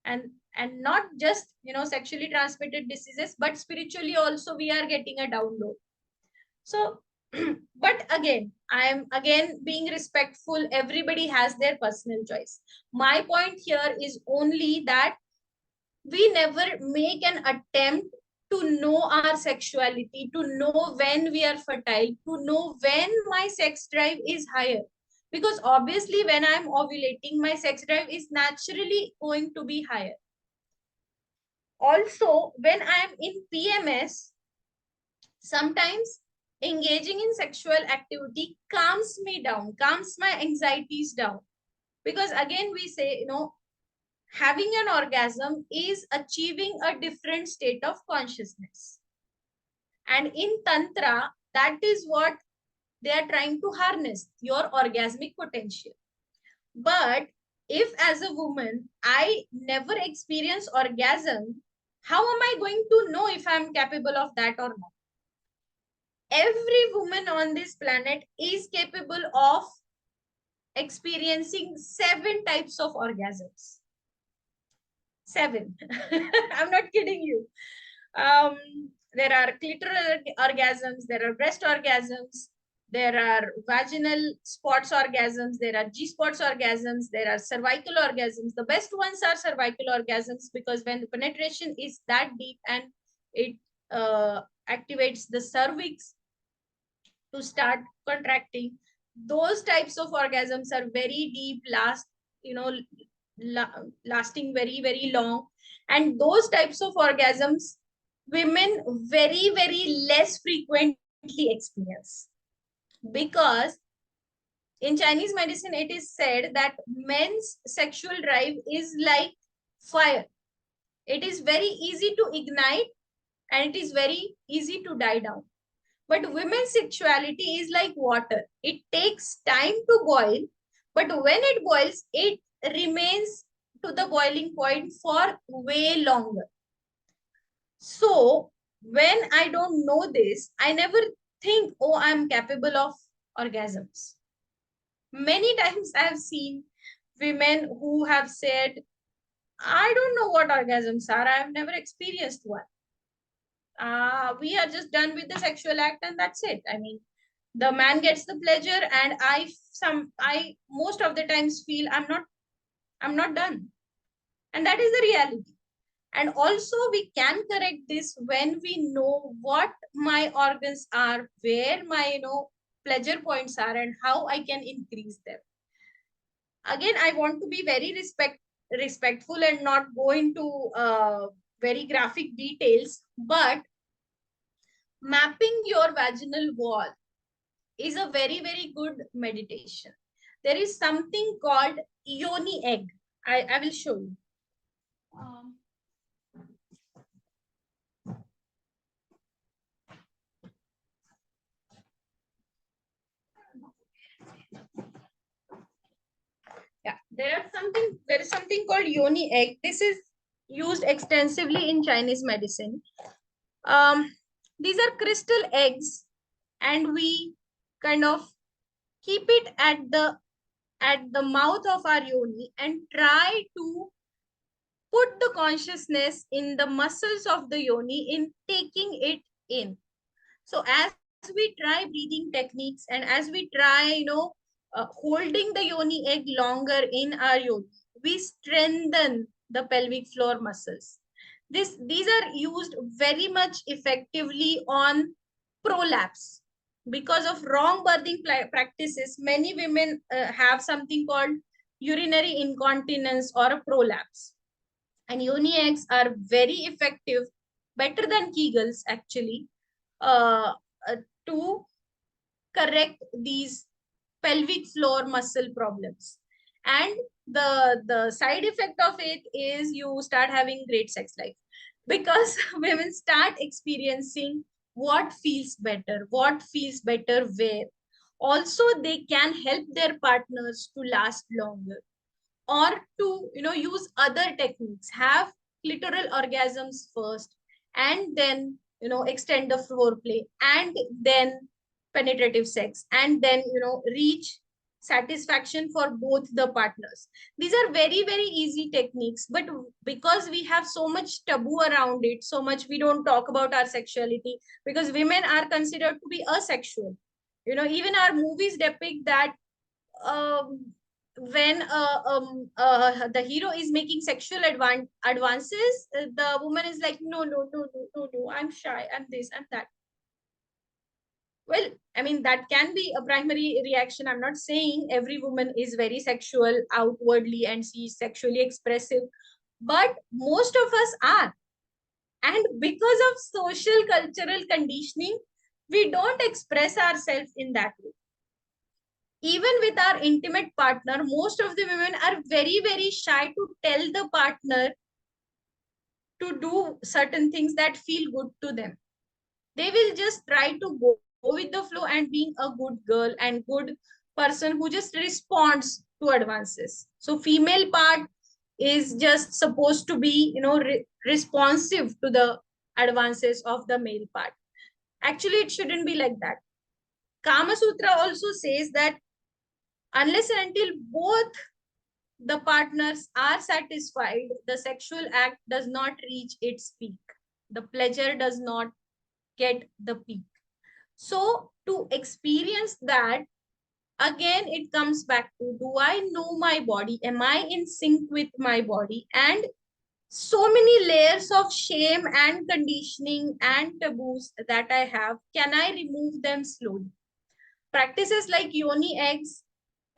And not just sexually transmitted diseases, but spiritually also we are getting a download. So but again, I am again being respectful. Everybody has their personal choice. My point here is only that we never make an attempt to know our sexuality, to know when we are fertile, to know when my sex drive is higher. Because obviously, when I'm ovulating, my sex drive is naturally going to be higher. Also, when I'm in PMS, sometimes engaging in sexual activity calms me down, calms my anxieties down. Because again, we say, having an orgasm is achieving a different state of consciousness. And in Tantra, that is what they are trying to harness, your orgasmic potential. But if as a woman, I never experience orgasm, how am I going to know if I'm capable of that or not? Every woman on this planet is capable of experiencing 7 types of orgasms. 7. I'm not kidding you. Um, there are clitoral orgasms, there are breast orgasms, there are vaginal spots orgasms, there are G spots orgasms, there are cervical orgasms. The best ones are cervical orgasms, because when the penetration is that deep and it activates the cervix to start contracting, those types of orgasms are very deep, you know, lasting very long. And those types of orgasms, women very less frequently experience. Because in Chinese medicine, it is said that men's sexual drive is like fire. It is very easy to ignite and it is very easy to die down. But women's sexuality is like water. It takes time to boil, but when it boils, it remains to the boiling point for way longer. So when I don't know this, I never think, oh, I'm capable of orgasms. Many times I have seen women who have said, I don't know what orgasms are. I have never experienced one. We are just done with the sexual act and that's it. I mean, the man gets the pleasure and I most of the times feel I'm not done. And that is the reality. And also we can correct this when we know what my organs are, where my, pleasure points are and how I can increase them. Again, I want to be very respectful and not go into very graphic details, but mapping your vaginal wall is a very, very good meditation. There is something called yoni egg. I will show you. Um, yeah, there is something called yoni egg. This is used extensively in Chinese medicine. Um, these are crystal eggs, and we kind of keep it at the mouth of our yoni and try to put the consciousness in the muscles of the yoni in taking it in. So as we try breathing techniques and as we try, holding the yoni egg longer in our yoni, we strengthen the pelvic floor muscles. These are used very much effectively on prolapse. Because of wrong birthing practices, many women have something called urinary incontinence or a prolapse. And yoni eggs are very effective, better than Kegels actually, uh, to correct these pelvic floor muscle problems. And the side effect of it is you start having great sex life, because women start experiencing what feels better where. Also, they can help their partners to last longer, or to use other techniques, have clitoral orgasms first and then extend the foreplay and then penetrative sex and then reach satisfaction for both the partners. These are very, very easy techniques, but because we have so much taboo around it, so much we don't talk about our sexuality, because women are considered to be asexual. Even our movies depict that when the hero is making sexual advances, the woman is like, no, no, no, no, no, no, I'm shy, I'm this, I'm that. Well, I mean, that can be a primary reaction. I'm not saying every woman is very sexual outwardly and she's sexually expressive, but most of us are. And because of social cultural conditioning, we don't express ourselves in that way. Even with our intimate partner, most of the women are very, very shy to tell the partner to do certain things that feel good to them. They will just try to go with the flow and being a good girl and good person who just responds to advances. So female part is just supposed to be, responsive to the advances of the male part. Actually, it shouldn't be like that. Kama Sutra also says that unless and until both the partners are satisfied, the sexual act does not reach its peak. The pleasure does not get the peak. So, to experience that, again, it comes back to, do I know my body? Am I in sync with my body? And so many layers of shame and conditioning and taboos that I have, can I remove them slowly? Practices like yoni eggs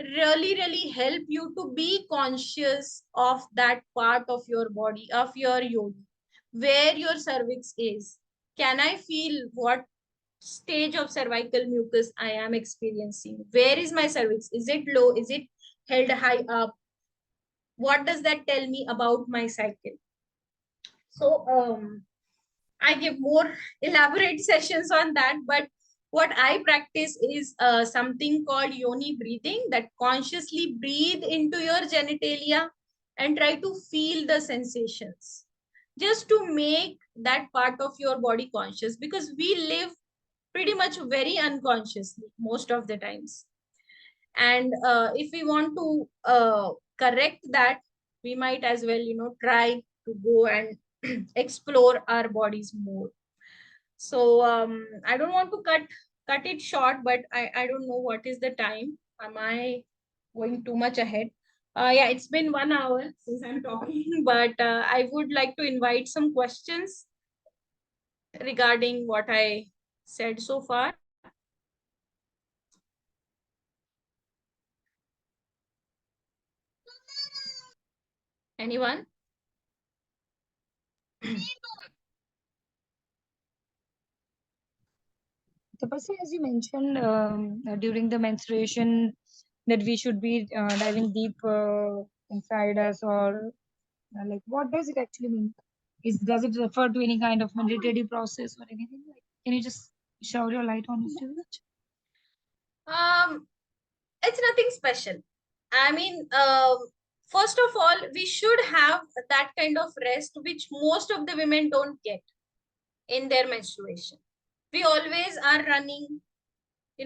really, really help you to be conscious of that part of your body, of your yoni, where your cervix is. Can I feel what stage of cervical mucus I am experiencing? Where is my cervix? Is it low? Is it held high up? What does that tell me about my cycle? So, I give more elaborate sessions on that, but what I practice is something called yoni breathing, that consciously breathe into your genitalia and try to feel the sensations, just to make that part of your body conscious, because we live pretty much very unconsciously most of the times. And if we want to correct that, we might as well, try to go and explore our bodies more. So I don't want to cut it short, but I don't know what is the time. Am I going too much ahead? Yeah, it's been 1 hour since I'm talking, but I would like to invite some questions regarding what I said so far. Anyone? Tapasya, as you mentioned during the menstruation, that we should be diving deep inside us, or like, what does it actually mean? Does it refer to any kind of meditative process or anything? Like, can you just shower your light on it? Um, it's nothing special. I mean, first of all, we should have that kind of rest which most of the women don't get in their menstruation. We always are running,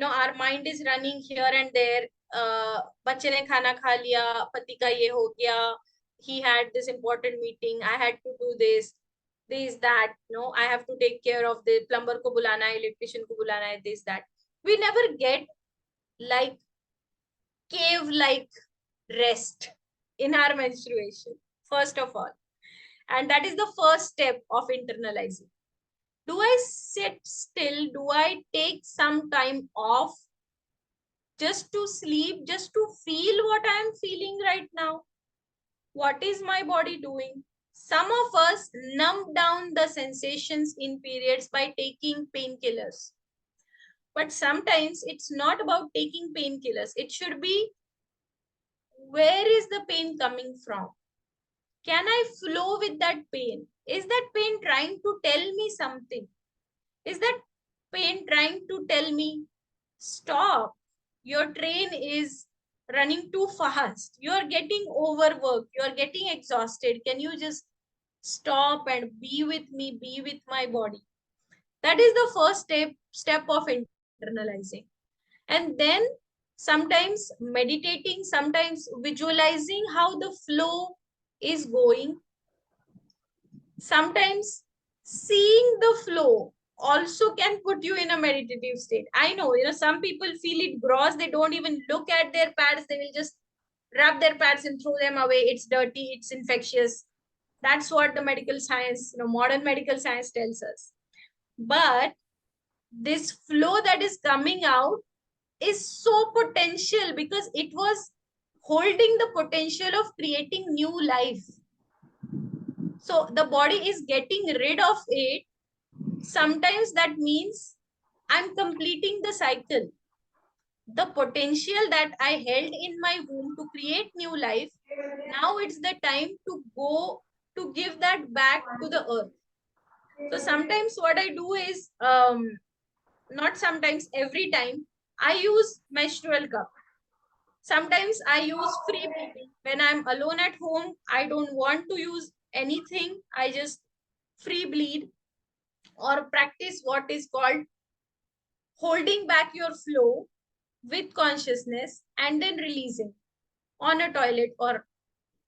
our mind is running here and there. बच्चे ने खाना खा लिया, पति का ये हो गया, he had this important meeting, I had to do this that, I have to take care of the plumber को बुलाना है, electrician को बुलाना है, this that. We never get like cave like rest in our menstruation, first of all. And that is the first step of internalizing. Do I sit still? Do I take some time off just to sleep, just to feel what I am feeling right now? What is my body doing? Some of us numb down the sensations in periods by taking painkillers. But sometimes it's not about taking painkillers. It should be, where is the pain coming from? Can I flow with that pain? Is that pain trying to tell me something? Is that pain trying to tell me, stop, your train is running too fast, you're getting overworked, you're getting exhausted, can you just stop and be with me, be with my body? That is the first step of internalizing. And then sometimes meditating, sometimes visualizing how the flow is going, sometimes seeing the flow also can put you in a meditative state. I know, some people feel it gross, they don't even look at their pads, they will just wrap their pads and throw them away, it's dirty, it's infectious. That's what the medical science, modern medical science tells us. But this flow that is coming out is so potential, because it was holding the potential of creating new life. So the body is getting rid of it. Sometimes that means I'm completing the cycle. The potential that I held in my womb to create new life, now it's the time to go to give that back to the earth. So sometimes what I do is, not sometimes, every time, I use menstrual cup. Sometimes I use free bleeding. When I'm alone at home, I don't want to use anything. I just free bleed or practice what is called holding back your flow with consciousness and then releasing on a toilet or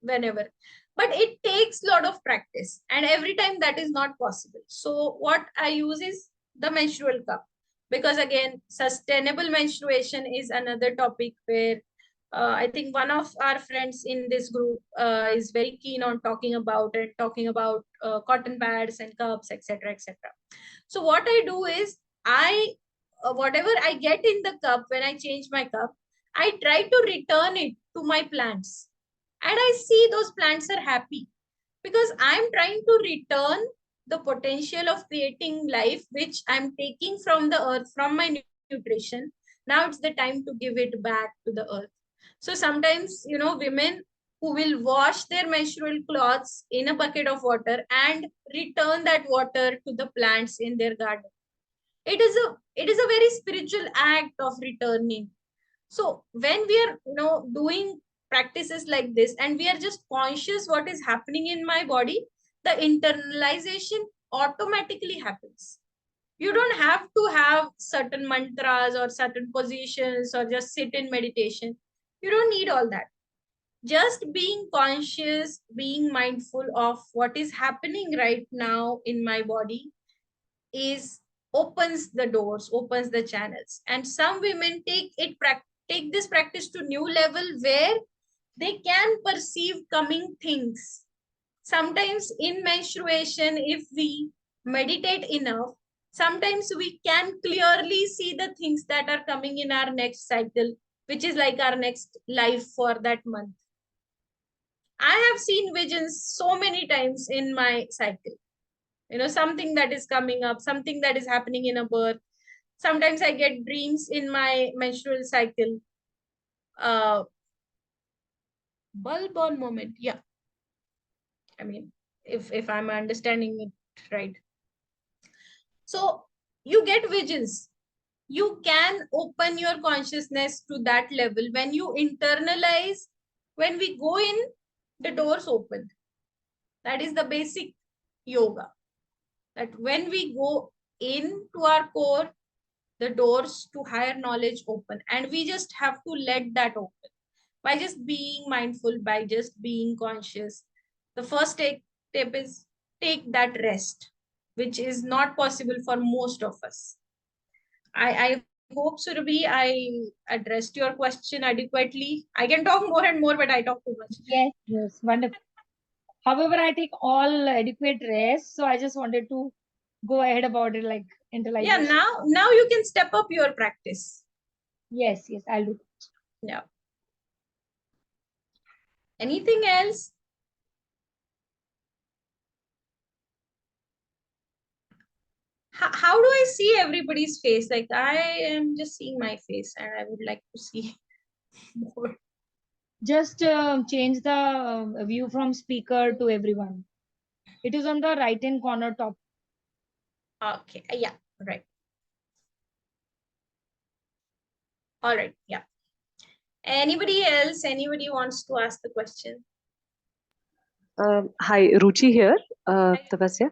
whenever. But it takes a lot of practice, and every time that is not possible. So what I use is the menstrual cup, because again, sustainable menstruation is another topic where I think one of our friends in this group is very keen on talking about it, talking about cotton pads and cups, etc., etc. So what I do is, I whatever I get in the cup when I change my cup, I try to return it to my plants, and I see those plants are happy, because I'm trying to return the potential of creating life which I'm taking from the earth, from my nutrition. Now it's the time to give it back to the earth. So sometimes, women who will wash their menstrual cloths in a bucket of water and return that water to the plants in their garden. It is a very spiritual act of returning. So when we are, doing practices like this, and we are just conscious what is happening in my body, the internalization automatically happens. You don't have to have certain mantras or certain positions or just sit in meditation. You don't need all that. Just being conscious, being mindful of what is happening right now in my body is opens the doors, opens the channels. And some women take this practice to new level where they can perceive coming things. Sometimes in menstruation, if we meditate enough, sometimes we can clearly see the things that are coming in our next cycle, which is like our next life for that month. I have seen visions so many times in my cycle. Something that is coming up, something that is happening in a birth. Sometimes I get dreams in my menstrual cycle. Bulb on moment. Yeah. I mean, if I'm understanding it right. So you get visions. You can open your consciousness to that level. When you internalize, when we go in, the doors open. That is the basic yoga. That when we go into our core, the doors to higher knowledge open. And we just have to let that open by just being mindful, by just being conscious. The first step is take that rest, which is not possible for most of us. I hope, Surabhi, I addressed your question adequately. I can talk more and more, but I talk too much. Yes, yes, wonderful. However, I take all adequate rest, so I just wanted to go ahead about it, like Yeah, internalization. now you can step up your practice. Yes, yes, I'll do that. Yeah. Anything else? How do I see everybody's face? Like I am just seeing my face and I would like to see more. Just change the view from speaker to everyone. It is on the right hand corner top. Okay. Yeah. Right. All right. Yeah. Anybody else? Anybody wants to ask the question? Hi, Ruchi here, Tapasya.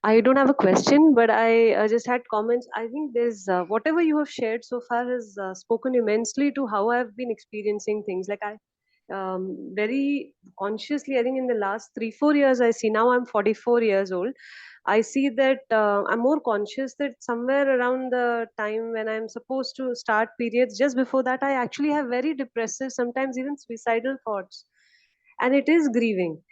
I don't have a question, but I just had comments. I think there's whatever you have shared so far has spoken immensely to how I've been experiencing things. Like I very consciously, I think in the last 3-4 years, I see now I'm 44 years old. I see that I'm more conscious that somewhere around the time when I'm supposed to start periods, just before that, I actually have very depressive, sometimes even suicidal thoughts, and it is grieving.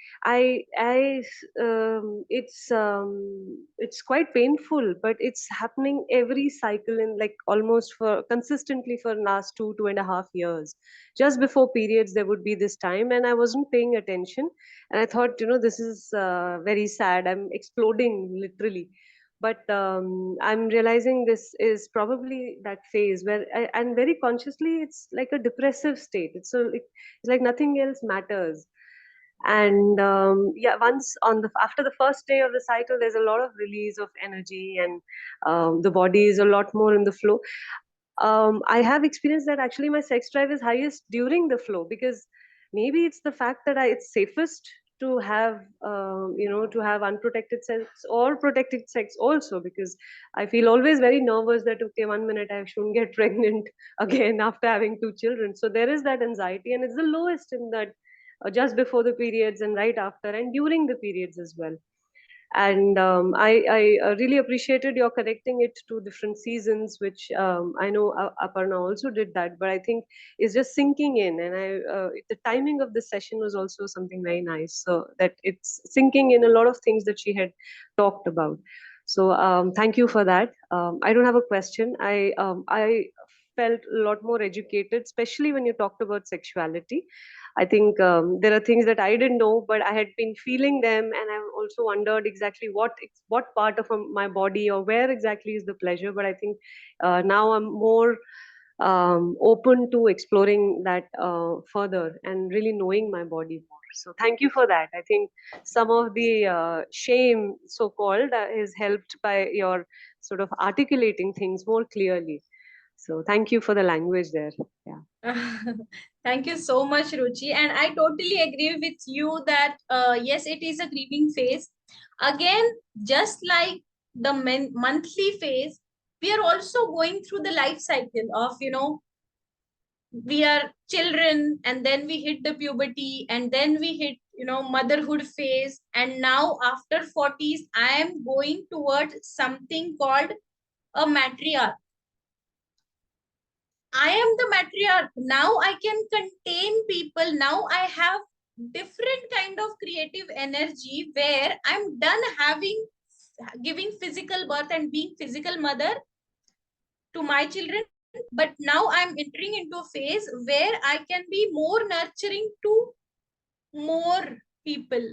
It's quite painful, but it's happening every cycle in like almost for consistently for last 2.5 years. Just before periods there would be this time and I wasn't paying attention, and I thought, this is very sad, I'm exploding literally. But I'm realizing this is probably that phase where and very consciously it's like a depressive state. It's like nothing else matters. And yeah, once on the after the first day of the cycle there's a lot of release of energy, and the body is a lot more in the flow. I have experienced that actually my sex drive is highest during the flow, because maybe it's the fact that it's safest to have to have unprotected sex or protected sex also, because I feel always very nervous that okay, 1 minute I shouldn't get pregnant again after having 2 children. So there is that anxiety, and it's the lowest in that just before the periods and right after and during the periods as well. And I really appreciated your connecting it to different seasons, which I know Aparna also did that, but I think is just sinking in. And the timing of this session was also something very nice, so that it's sinking in a lot of things that she had talked about. So thank you for that. I don't have a question. I felt a lot more educated, especially when you talked about sexuality. I think there are things that I didn't know, but I had been feeling them, and I've also wondered exactly what part of my body or where exactly is the pleasure. But I think now I'm more open to exploring that further and really knowing my body more. So thank you for that. I think some of the shame, so called, is helped by your sort of articulating things more clearly. So thank you for the language there. Yeah. Thank you so much, Ruchi. And I totally agree with you that yes, it is a grieving phase. Again, just like the monthly phase, we are also going through the life cycle of, we are children, and then we hit the puberty, and then we hit, motherhood phase. And now after 40s, I am going towards something called a matriarch. I am the matriarch. Now I can contain people. Now I have different kind of creative energy where I'm done giving physical birth and being physical mother to my children. But now I'm entering into a phase where I can be more nurturing to more people.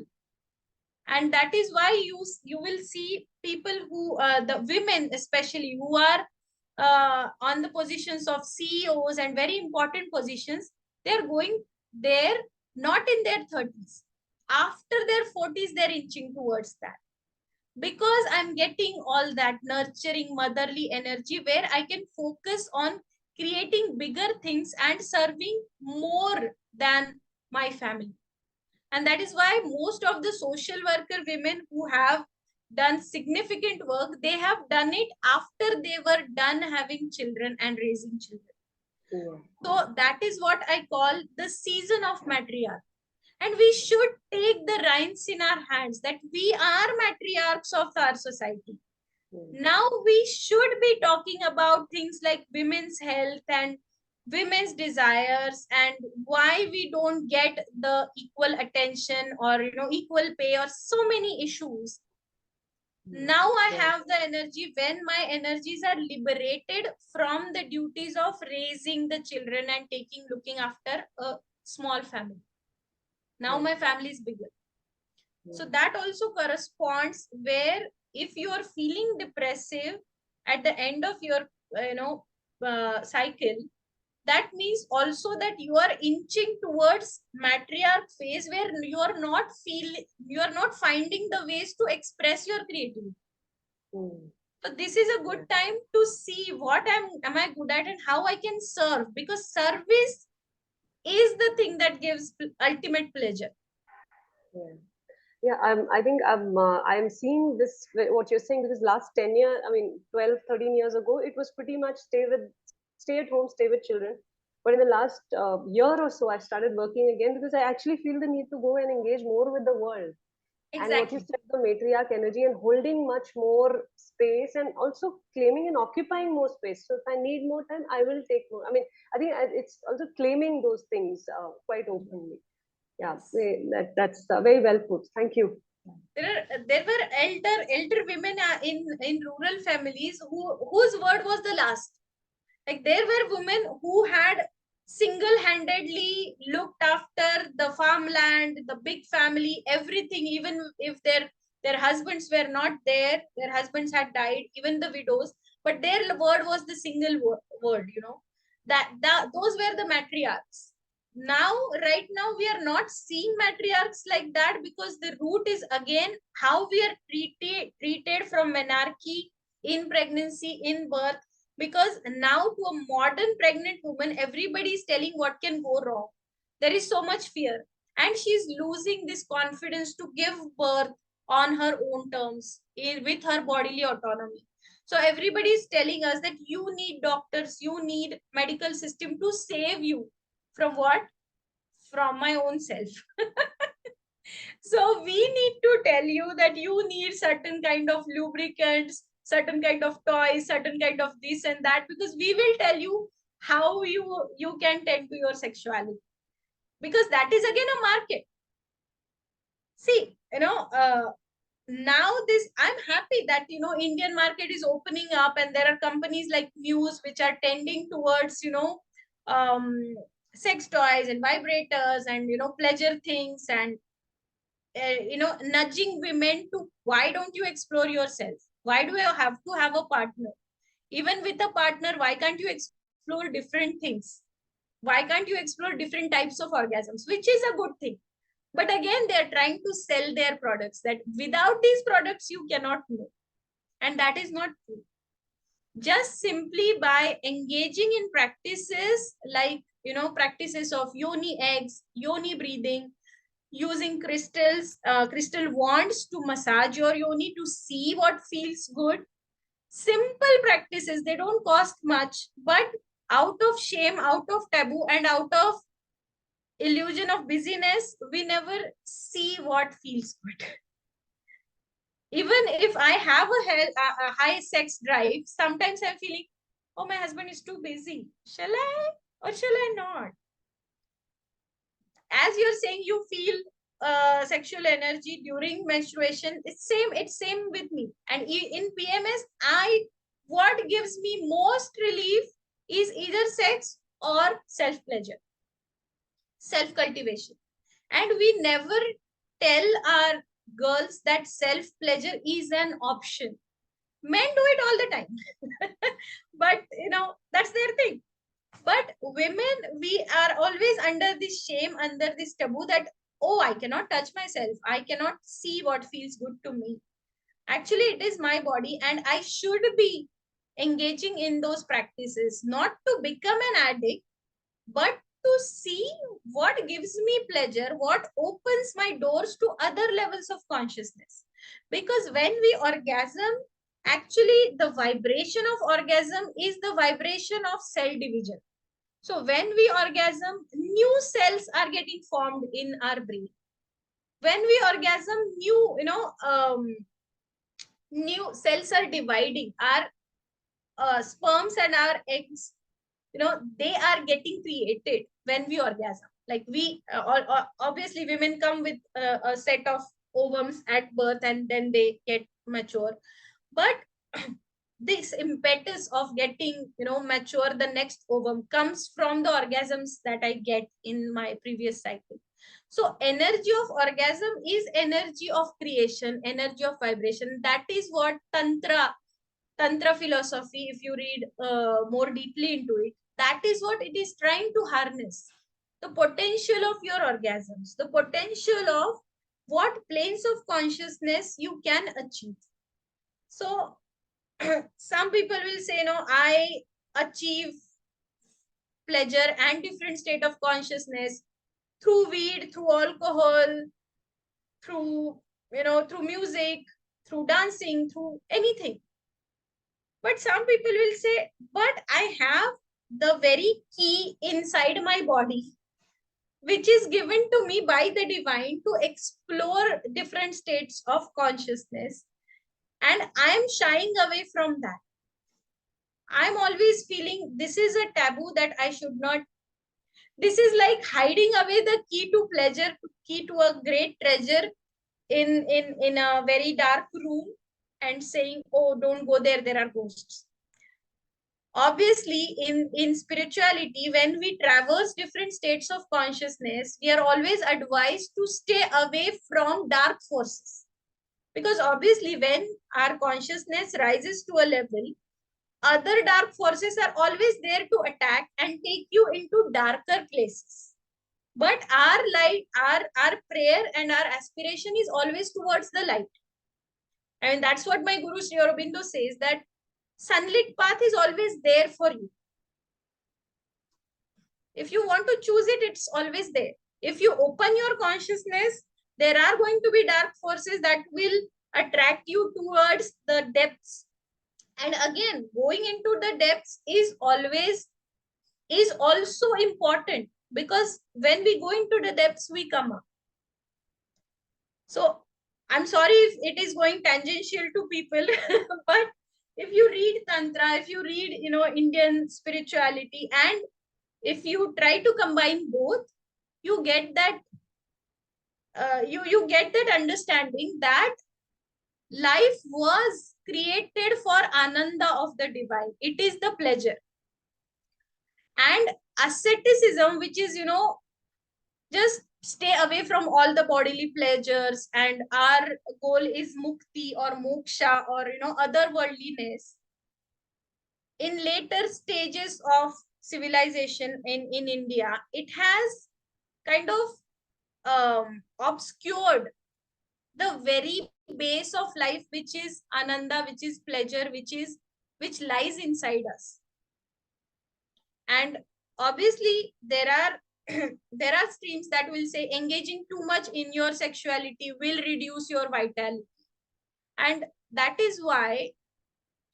And that is why you will see people who, the women especially, who are on the positions of CEOs and very important positions, they're going there not in their 30s. After their 40s, they're inching towards that. Because I'm getting all that nurturing motherly energy where I can focus on creating bigger things and serving more than my family. And that is why most of the social worker women who have done significant work, they have done it after they were done having children and raising children. Yeah. So that is what I call the season of matriarch. And we should take the reins in our hands that we are matriarchs of our society. Now we should be talking about things like women's health and women's desires and why we don't get the equal attention or equal pay or so many issues. Now I have the energy when my energies are liberated from the duties of raising the children and looking after a small family. Now my family is bigger. So that also corresponds where if you are feeling depressive at the end of your cycle, that means also that you are inching towards matriarch phase where you are not finding the ways to express your creativity. So this is a good time to see what am I good at and how I can serve, because service is the thing that gives ultimate pleasure. Yeah, I think I'm seeing this, what you're saying, because last 10 years, I mean, 12, 13 years ago, it was pretty much stay at home, stay with children. But in the last year or so, I started working again because I actually feel the need to go and engage more with the world. Exactly. And what you said, the matriarch energy and holding much more space and also claiming and occupying more space. So if I need more time, I will take more. I mean, I think it's also claiming those things quite openly. Yeah, that's very well put. Thank you. There were elder women in rural families whose word was the last. Like there were women who had single-handedly looked after the farmland, the big family, everything, even if their husbands were not there, their husbands had died, even the widows, but their word was the single word, that those were the matriarchs. Right now we are not seeing matriarchs like that, because the root is again how we are treated from menarche in pregnancy, in birth. Because now to a modern pregnant woman, everybody is telling what can go wrong. There is so much fear, and she's losing this confidence to give birth on her own terms with her bodily autonomy. So everybody is telling us that you need doctors, you need medical system to save you from what? From my own self. So we need to tell you that you need certain kind of lubricants, certain kind of toys, certain kind of this and that, because we will tell you how you can tend to your sexuality, because that is again a market. See, now I'm happy that Indian market is opening up, and there are companies like Muse which are tending towards um sex toys and vibrators and pleasure things, and nudging women to, why don't you explore yourself? Why do you have to have a partner? Even with a partner, why can't you explore different things? Why can't you explore different types of orgasms? Which is a good thing. But again, they are trying to sell their products, that without these products, you cannot know. And that is not true. Just simply by engaging in practices like, practices of yoni eggs, yoni breathing, using crystal wands to massage your yoni to see what feels good. Simple practices, they don't cost much, but out of shame, out of taboo, and out of illusion of busyness, we never see what feels good. Even if I have a high sex drive, sometimes I'm feeling, oh, my husband is too busy. Shall I or shall I not? As you're saying, you feel sexual energy during menstruation. It's same with me. And in PMS, what gives me most relief is either sex or self pleasure, self cultivation. And we never tell our girls that self pleasure is an option. Men do it all the time. But that's their thing. But women, we are always under this shame, under this taboo that, oh, I cannot touch myself, I cannot see what feels good to me. Actually, it is my body, and I should be engaging in those practices, not to become an addict, but to see what gives me pleasure, what opens my doors to other levels of consciousness. Because when we orgasm, actually the vibration of orgasm is the vibration of cell division. So when we orgasm, new cells are getting formed in our brain. When we orgasm, new cells are dividing. Our sperms and our eggs, they are getting created when we orgasm. Like obviously women come with a set of ovums at birth and then they get mature. But this impetus of getting mature, the next ovum, comes from the orgasms that I get in my previous cycle. So energy of orgasm is energy of creation, energy of vibration. That is what tantra philosophy, if you read more deeply into it, that is what it is trying to harness. The potential of your orgasms, the potential of what planes of consciousness you can achieve. So some people will say, no, I achieve pleasure and different state of consciousness through weed, through alcohol, through through music, through dancing, through anything. But some people will say, but I have the very key inside my body, which is given to me by the divine to explore different states of consciousness, and I am shying away from that. I'm always feeling this is a taboo that I should not. This is like hiding away the key to pleasure, key to a great treasure in a very dark room and saying, oh, don't go there, there are ghosts. Obviously, in spirituality, when we traverse different states of consciousness, we are always advised to stay away from dark forces. Because obviously, when our consciousness rises to a level, other dark forces are always there to attack and take you into darker places. But our light, our prayer and our aspiration is always towards the light. I mean, that's what my Guru Sri Aurobindo says, that sunlit path is always there for you. If you want to choose it, it's always there. If you open your consciousness, there are going to be dark forces that will attract you towards the depths. And again, going into the depths is also important, because when we go into the depths, we come up. So I'm sorry if it is going tangential to people, but if you read Tantra, if you read, Indian spirituality, and if you try to combine both, you get that you get that understanding that life was created for ananda of the divine. It is the pleasure. And asceticism, which is just stay away from all the bodily pleasures, and our goal is mukti or moksha or otherworldliness. In later stages of civilization in India, it has kind of obscured the very base of life, which is ananda, which is pleasure, which lies inside us. And obviously there are there are streams that will say engaging too much in your sexuality will reduce your vitality. And that is why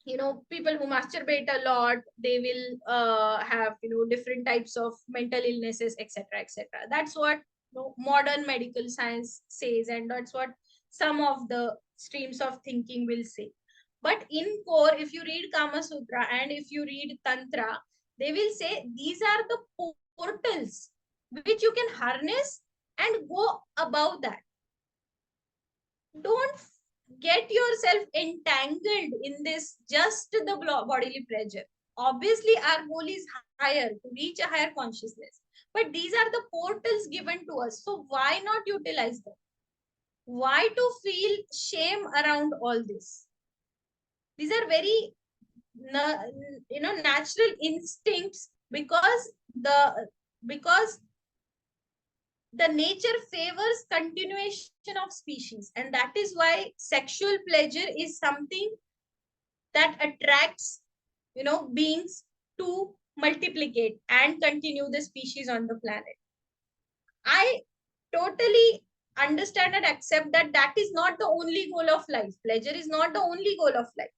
people who masturbate a lot, they will have different types of mental illnesses, etc., etc. That's what modern medical science says, and that's what some of the streams of thinking will say. But in core, if you read Kama Sutra and if you read Tantra, they will say these are the portals which you can harness and go above that. Don't get yourself entangled in this just the bodily pleasure. Obviously, our goal is higher, to reach a higher consciousness. But these are the portals given to us. So why not utilize them? Why to feel shame around all this? These are very natural instincts, because the nature favors continuation of species, and that is why sexual pleasure is something that attracts beings to multiplicate and continue the species on the planet. I totally understand and accept that that is not the only goal of life. Pleasure is not the only goal of life.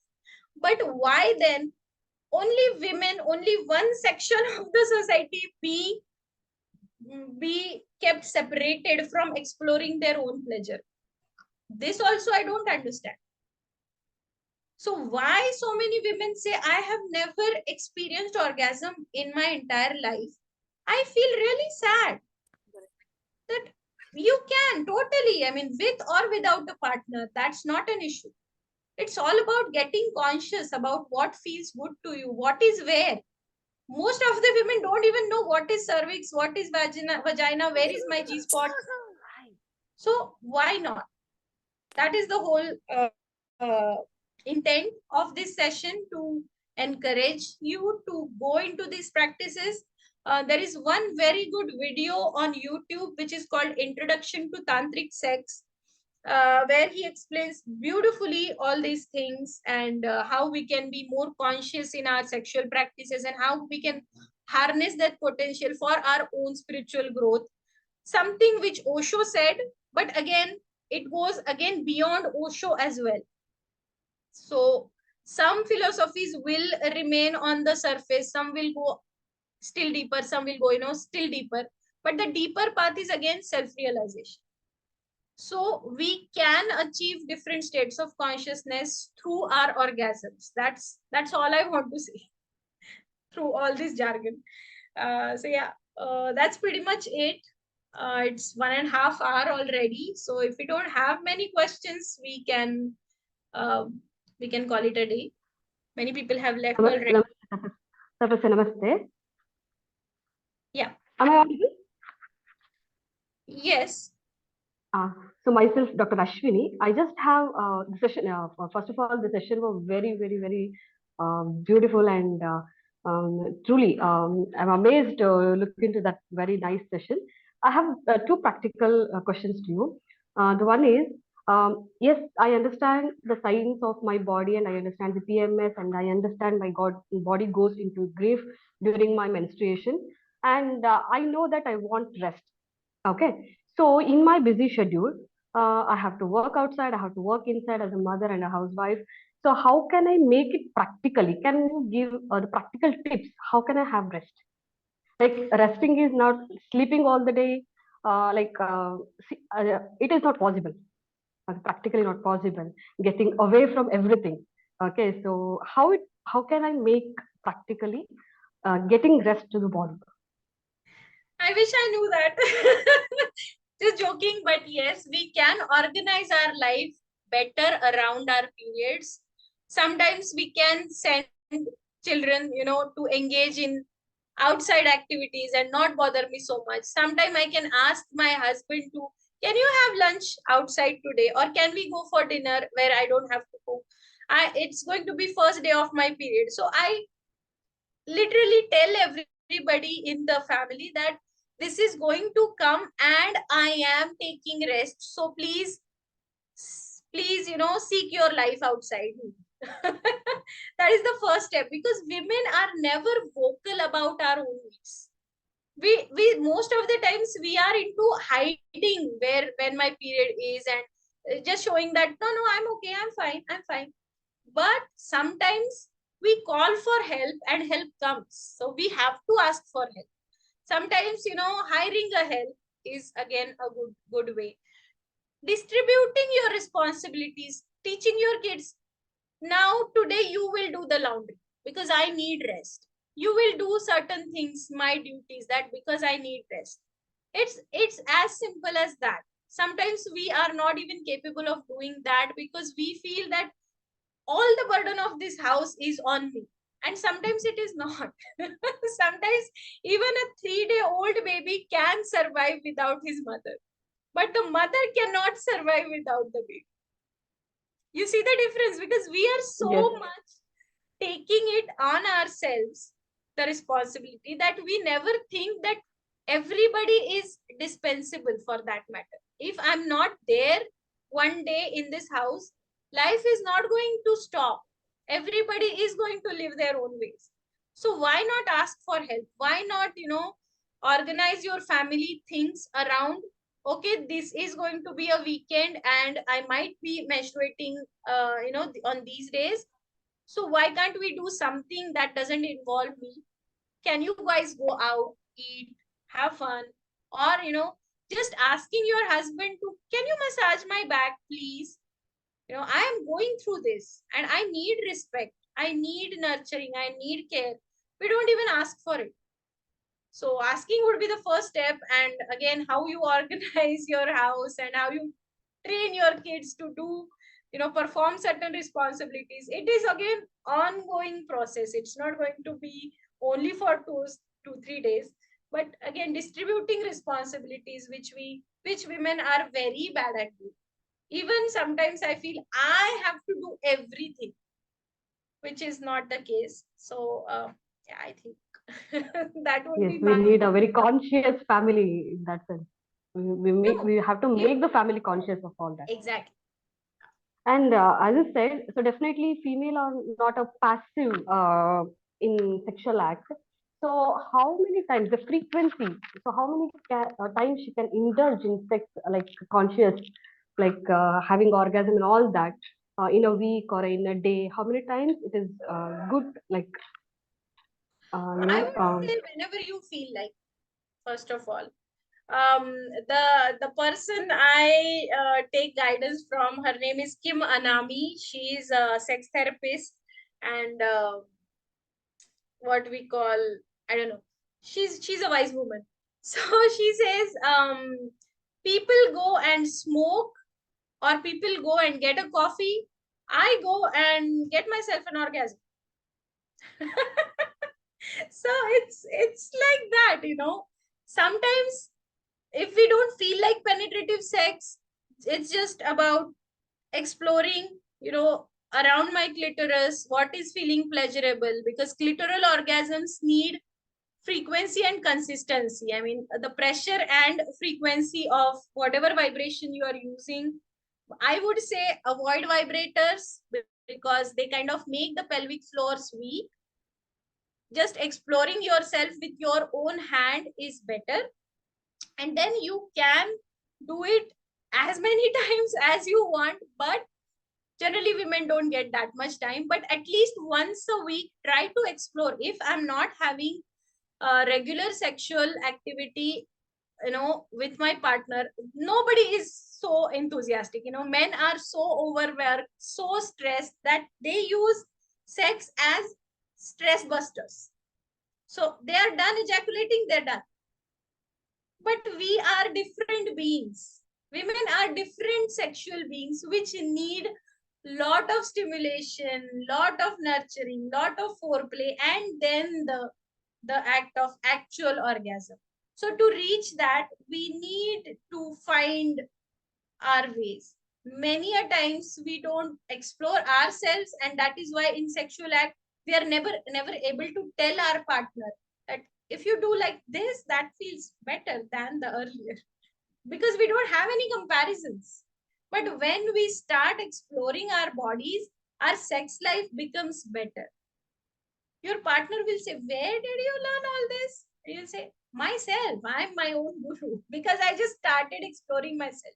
But why then only women, only one section of the society be kept separated from exploring their own pleasure? This also I don't understand. So why so many women say, I have never experienced orgasm in my entire life? I feel really sad that you can totally, I mean, with or without a partner, that's not an issue. It's all about getting conscious about what feels good to you, what is where. Most of the women don't even know what is cervix, what is vagina, where is my G-spot. So why not? That is the whole intent of this session, to encourage you to go into these practices. There is one very good video on YouTube which is called Introduction to Tantric Sex, where he explains beautifully all these things, and how we can be more conscious in our sexual practices and how we can harness that potential for our own spiritual growth. Something which Osho said, but again, it goes again beyond Osho as well. So some philosophies will remain on the surface, some will go still deeper, some will go, still deeper. But the deeper path is again self-realization. So we can achieve different states of consciousness through our orgasms. That's all I want to say through all this jargon. So yeah, that's pretty much it. It's 1.5 hours already. So if we don't have many questions, we can call it a day. Many people have left already. Tapasya, namaste. Yeah. Am I audible? Yes. So myself, Dr. Ashwini. I just have the session. First of all, the session was very, very, very beautiful, and truly, I'm amazed to look into that very nice session. I have two practical questions to you. The one is, yes, I understand the signs of my body, and I understand the PMS, and I understand my body goes into grief during my menstruation, and I know that I want rest. Okay, so in my busy schedule, I have to work outside, I have to work inside as a mother and a housewife. So how can I make it practically? Can you give the practical tips? How can I have rest? Like resting is not sleeping all the day. It is not possible. Practically not possible. Getting away from everything. Okay, so how can I make practically getting rest to the body? I wish I knew that. Just joking, but yes, we can organize our life better around our periods. Sometimes we can send children, to engage in outside activities and not bother me so much. Sometimes I can ask my husband to, can you have lunch outside today, or can we go for dinner where I don't have to cook? It's going to be first day of my period. So I literally tell everybody in the family that this is going to come and I am taking rest. So please, seek your life outside. That is the first step, because women are never vocal about our own needs. We most of the times we are into hiding when my period is, and just showing that no, I'm okay, I'm fine. But sometimes we call for help and help comes. So we have to ask for help. Sometimes, hiring a help is again a good way. Distributing your responsibilities. teaching your kids, now today you will do the laundry because I need rest. You will do certain things, my duties, that because I need rest. It's as simple as that. Sometimes we are not even capable of doing that because we feel that all the burden of this house is on me, and sometimes it is not. Sometimes even a 3-day-old baby can survive without his mother, but the mother cannot survive without the baby. You see the difference, because we are so Yes. much taking it on ourselves, the responsibility, that we never think that everybody is dispensable for that matter. If I'm not there one day in this house, life is not going to stop. Everybody is going to live their own ways. So why not ask for help? Why not, organize your family things around, okay, this is going to be a weekend and I might be menstruating, on these days. So why can't we do something that doesn't involve me? Can you guys go out, eat, have fun? Or, just asking your husband to, can you massage my back, please? I am going through this and I need respect. I need nurturing. I need care. We don't even ask for it. So asking would be the first step. And again, how you organize your house and how you train your kids to do, perform certain responsibilities. It is again ongoing process. It's not going to be only for 2-3 days. But again, distributing responsibilities, which women are very bad at doing. Even sometimes I feel I have to do everything, which is not the case. So yeah, I think that would Yes, be we my need a very conscious family in that sense. We have to make the family conscious of all that. exactly. And as I said, so definitely female are not a passive in sexual act. So how many times the frequency? So how many times she can indulge in sex, like conscious, like having orgasm and all that, in a week or in a day? How many times it is good? Like you I know, would say whenever you feel like, first of all. The person I take guidance from, her name is Kim Anami. She is a sex therapist and what we call, I don't know. She's a wise woman. So she says, people go and smoke or people go and get a coffee. I go and get myself an orgasm. So it's like that. Sometimes if we don't feel like penetrative sex, it's just about exploring, around my clitoris, what is feeling pleasurable, because clitoral orgasms need frequency and consistency. I mean, the pressure and frequency of whatever vibration you are using. I would say avoid vibrators because they kind of make the pelvic floors weak. Just exploring yourself with your own hand is better, and then you can do it as many times as you want. But generally women don't get that much time, but at least once a week try to explore. If I'm not having a regular sexual activity, with my partner, nobody is so enthusiastic. Men are so overworked, so stressed, that they use sex as stress busters. So they are done ejaculating, they're done. But we are different beings. Women are different sexual beings which need lot of stimulation, lot of nurturing, lot of foreplay, and then the act of actual orgasm. So to reach that, we need to find our ways. Many a times we don't explore ourselves, and that is why in sexual act we are never able to tell our partner that if you do like this, that feels better than the earlier, because we don't have any comparisons. But when we start exploring our bodies, our sex life becomes better. Your partner will say, where did you learn all this? You'll say, myself. I'm my own guru because I just started exploring myself.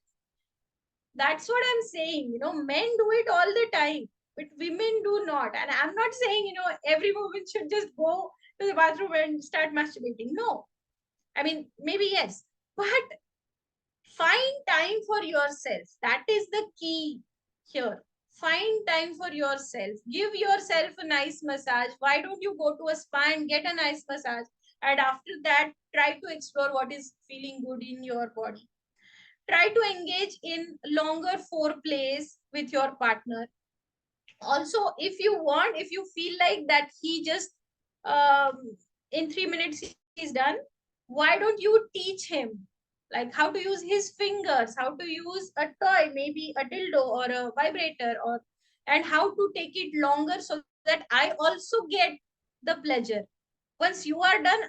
That's what I'm saying. Men do it all the time, but women do not. And I'm not saying, every woman should just go to the bathroom and start masturbating. No. I mean, maybe yes, but find time for yourself. That is the key here. Find time for yourself. Give yourself a nice massage. Why don't you go to a spa and get a nice massage? And after that, try to explore what is feeling good in your body. Try to engage in longer foreplays with your partner. Also, if you want, if you feel like that he just in 3 minutes he's done, why don't you teach him like how to use his fingers, how to use a toy, maybe a dildo or a vibrator, or and how to take it longer so that I also get the pleasure. Once you are done,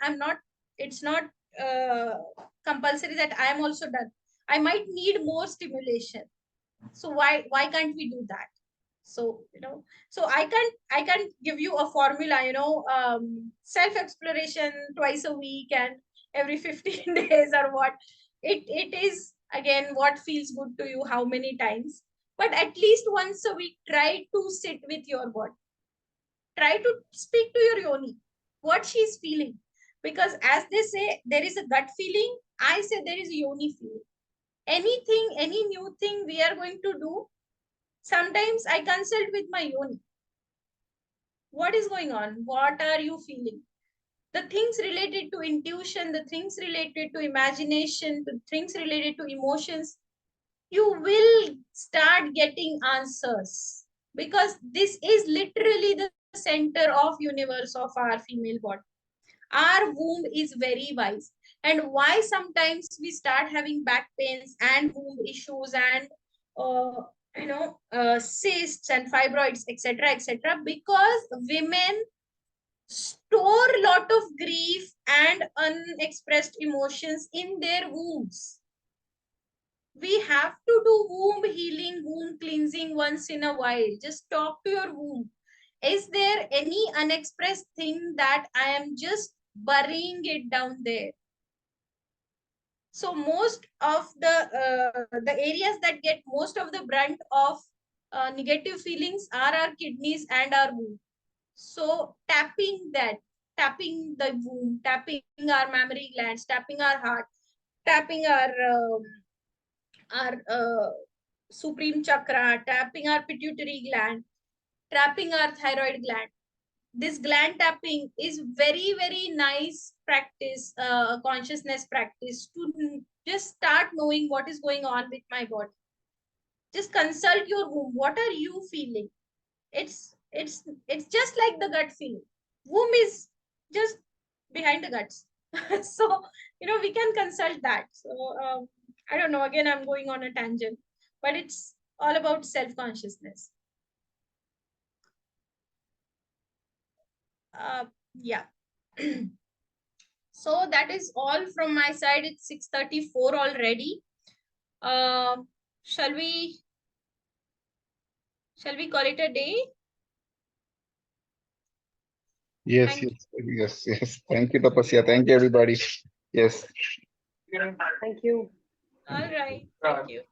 it's not uh, compulsory that I am also done. I might need more stimulation. So why can't we do that? So so I can't give you a formula, self exploration twice a week and every 15 days or what. It is again what feels good to you, how many times, but at least once a week try to sit with your body. Try to speak to your yoni, what she's feeling, because as they say there is a gut feeling, I say there is a yoni feeling. Anything, any new thing we are going to do, sometimes I consult with my yoni. What is going on? What are you feeling? The things related to intuition, the things related to imagination, the things related to emotions, you will start getting answers, because this is literally the center of universe of our female body. Our womb is very wise. And why sometimes we start having back pains and womb issues and cysts and fibroids, etc., etc., because women store a lot of grief and unexpressed emotions in their wombs. We have to do womb healing, womb cleansing once in a while. Just talk to your womb. Is there any unexpressed thing that I am just burying it down there? So most of the areas that get most of the brunt of negative feelings are our kidneys and our womb. So tapping that, tapping the womb, tapping our mammary glands, tapping our heart, tapping our supreme chakra, tapping our pituitary gland, tapping our thyroid gland. This gland tapping is very, very nice practice, consciousness practice to just start knowing what is going on with my body. Just consult your womb. What are you feeling? It's just like the gut feeling. Womb is just behind the guts. So we can consult that. So I don't know, again I'm going on a tangent, but it's all about self-consciousness. Yeah. So that is all from my side. It's 6:34 already. Shall we call it a day? Yes, Thank yes, yes, yes. Thank you, Tapasya. Thank you, everybody. Yes. Thank you. All right. Thank you.